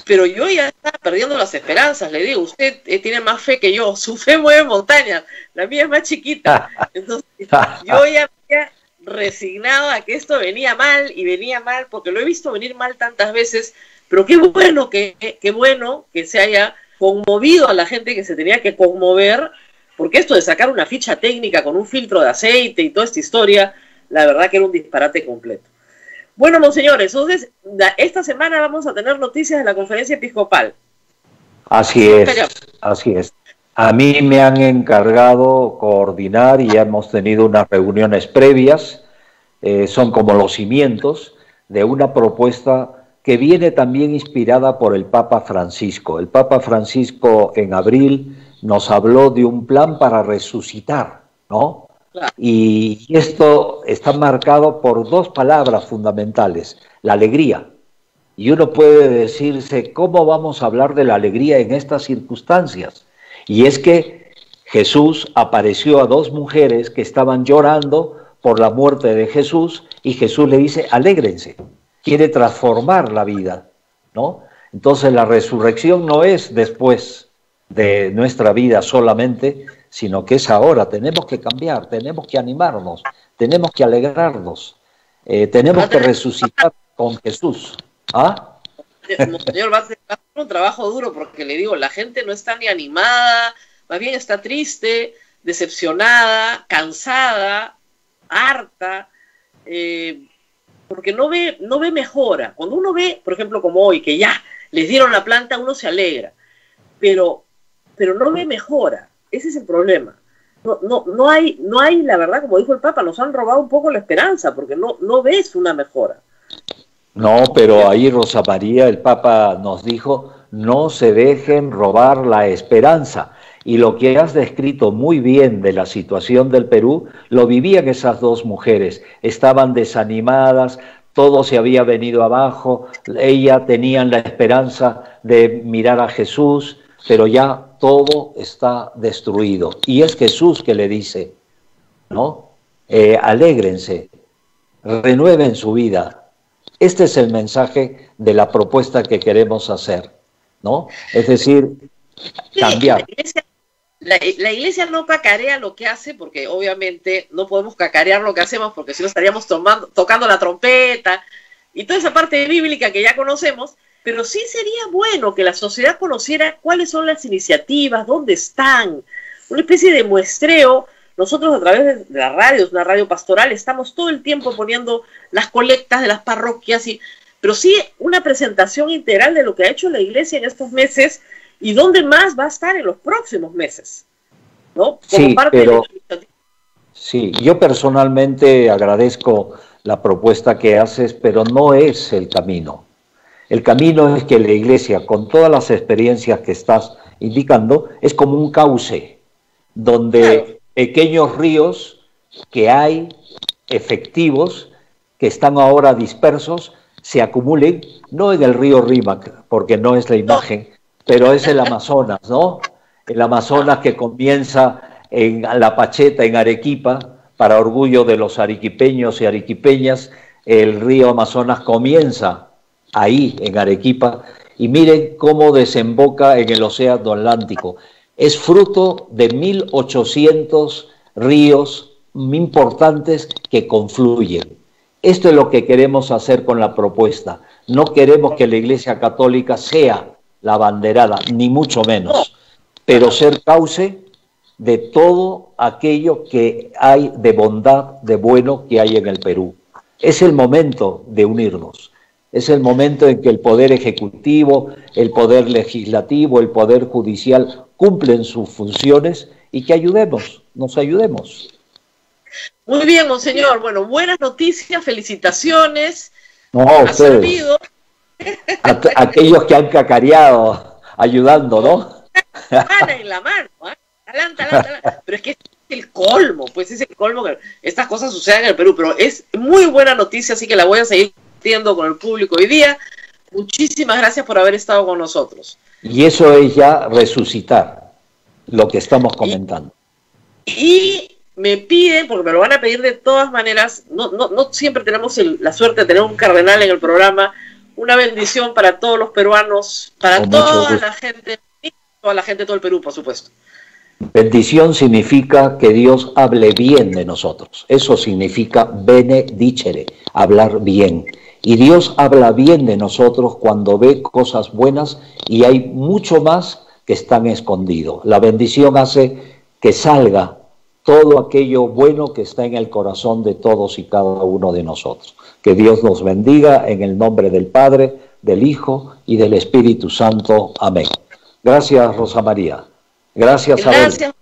pero yo ya estaba perdiendo las esperanzas. Le digo, usted tiene más fe que yo, su fe mueve montañas, la mía es más chiquita. Entonces yo ya había resignado a que esto venía mal, y venía mal porque lo he visto venir mal tantas veces, pero qué bueno que se haya conmovido a la gente que se tenía que conmover, porque esto de sacar una ficha técnica con un filtro de aceite y toda esta historia, la verdad que era un disparate completo. Bueno, monseñores, entonces esta semana vamos a tener noticias de la conferencia episcopal. Así es. A mí me han encargado coordinar y ya hemos tenido unas reuniones previas, son como los cimientos de una propuesta que viene también inspirada por el Papa Francisco. El Papa Francisco en abril nos habló de un plan para resucitar, ¿no? Y esto está marcado por dos palabras fundamentales, la alegría. Y uno puede decirse, ¿cómo vamos a hablar de la alegría en estas circunstancias? Y es que Jesús apareció a dos mujeres que estaban llorando por la muerte de Jesús, y Jesús le dice, alégrense, quiere transformar la vida, ¿no? Entonces la resurrección no es después de nuestra vida solamente, sino que es ahora. Tenemos que cambiar, tenemos que animarnos, tenemos que alegrarnos, tenemos que resucitar con Jesús. ¿Ah? Señor, va a ser un trabajo duro, porque le digo, la gente no está ni animada, más bien está triste, decepcionada, cansada, harta, porque no ve mejora. Cuando uno ve, por ejemplo, como hoy, que ya les dieron la planta, uno se alegra, pero no ve mejora. Ese es el problema. No hay, la verdad, como dijo el Papa, nos han robado un poco la esperanza, porque no ves una mejora. No, pero ahí Rosa María, el Papa nos dijo, no se dejen robar la esperanza. Y lo que has descrito muy bien de la situación del Perú, lo vivían esas dos mujeres. Estaban desanimadas, todo se había venido abajo, ellas tenían la esperanza de mirar a Jesús, pero ya todo está destruido. Y es Jesús que le dice, ¿no? Alégrense, renueven su vida. Este es el mensaje de la propuesta que queremos hacer, ¿no? Es decir, cambiar. La iglesia no cacarea lo que hace, porque obviamente no podemos cacarear lo que hacemos, porque si no estaríamos tocando la trompeta y toda esa parte bíblica que ya conocemos, pero sí sería bueno que la sociedad conociera cuáles son las iniciativas, dónde están, una especie de muestreo. Nosotros a través de la radio, una radio pastoral, estamos todo el tiempo poniendo las colectas de las parroquias, pero sí una presentación integral de lo que ha hecho la iglesia en estos meses y dónde más va a estar en los próximos meses, ¿no? Como parte de la iniciativa. Sí, yo personalmente agradezco la propuesta que haces, pero no es el camino. El camino es que la iglesia, con todas las experiencias que estás indicando, es como un cauce, donde pequeños ríos que hay efectivos, que están ahora dispersos, se acumulen, no en el río Rímac, porque no es la imagen, pero es el Amazonas, ¿no? El Amazonas que comienza en La Pacheta, en Arequipa, para orgullo de los arequipeños y arequipeñas. El río Amazonas comienza ahí, en Arequipa, y miren cómo desemboca en el Océano Atlántico. Es fruto de 1800 ríos importantes que confluyen. Esto es lo que queremos hacer con la propuesta. No queremos que la Iglesia Católica sea la abanderada, ni mucho menos, pero ser cauce de todo aquello que hay de bondad, de bueno que hay en el Perú. Es el momento de unirnos. Es el momento en que el Poder Ejecutivo, el Poder Legislativo, el Poder Judicial cumplen sus funciones y que ayudemos, nos ayudemos. Muy bien, monseñor. Bueno, buenas noticias, felicitaciones. No, ustedes. Aquellos que han cacareado, ayudando, ¿no? En la mano, ¿eh? Adelante. Pero es que es el colmo, pues es el colmo que estas cosas sucedan en el Perú, pero es muy buena noticia, así que la voy a seguir compartiendo con el público hoy día. Muchísimas gracias por haber estado con nosotros. Y eso es ya resucitar lo que estamos comentando. Y me piden, porque me lo van a pedir de todas maneras, no siempre tenemos la suerte de tener un cardenal en el programa, una bendición para todos los peruanos, para toda la gente, todo el Perú, por supuesto. Bendición significa que Dios hable bien de nosotros. Eso significa benedicere, hablar bien. Y Dios habla bien de nosotros cuando ve cosas buenas y hay mucho más que están escondidos. La bendición hace que salga todo aquello bueno que está en el corazón de todos y cada uno de nosotros. Que Dios nos bendiga en el nombre del Padre, del Hijo y del Espíritu Santo. Amén. Gracias, Rosa María. Gracias, Abel.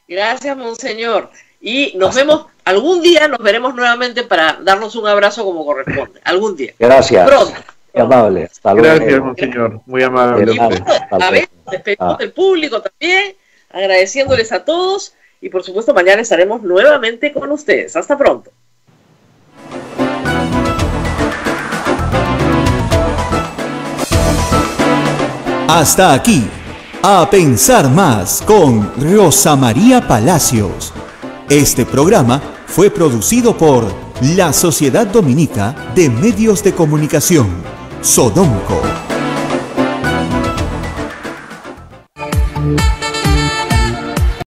Gracias, monseñor. Y nos vemos, algún día nos veremos nuevamente para darnos un abrazo como corresponde. Algún día. Gracias. Pronto. Muy amable. Hasta luego. Gracias, monseñor. Muy amable. Y bueno, a ver, despedimos del público también, agradeciéndoles a todos. Y por supuesto, mañana estaremos nuevamente con ustedes. Hasta pronto. Hasta aquí, A Pensar Más con Rosa María Palacios. Este programa fue producido por la Sociedad Dominica de Medios de Comunicación, Sodomco.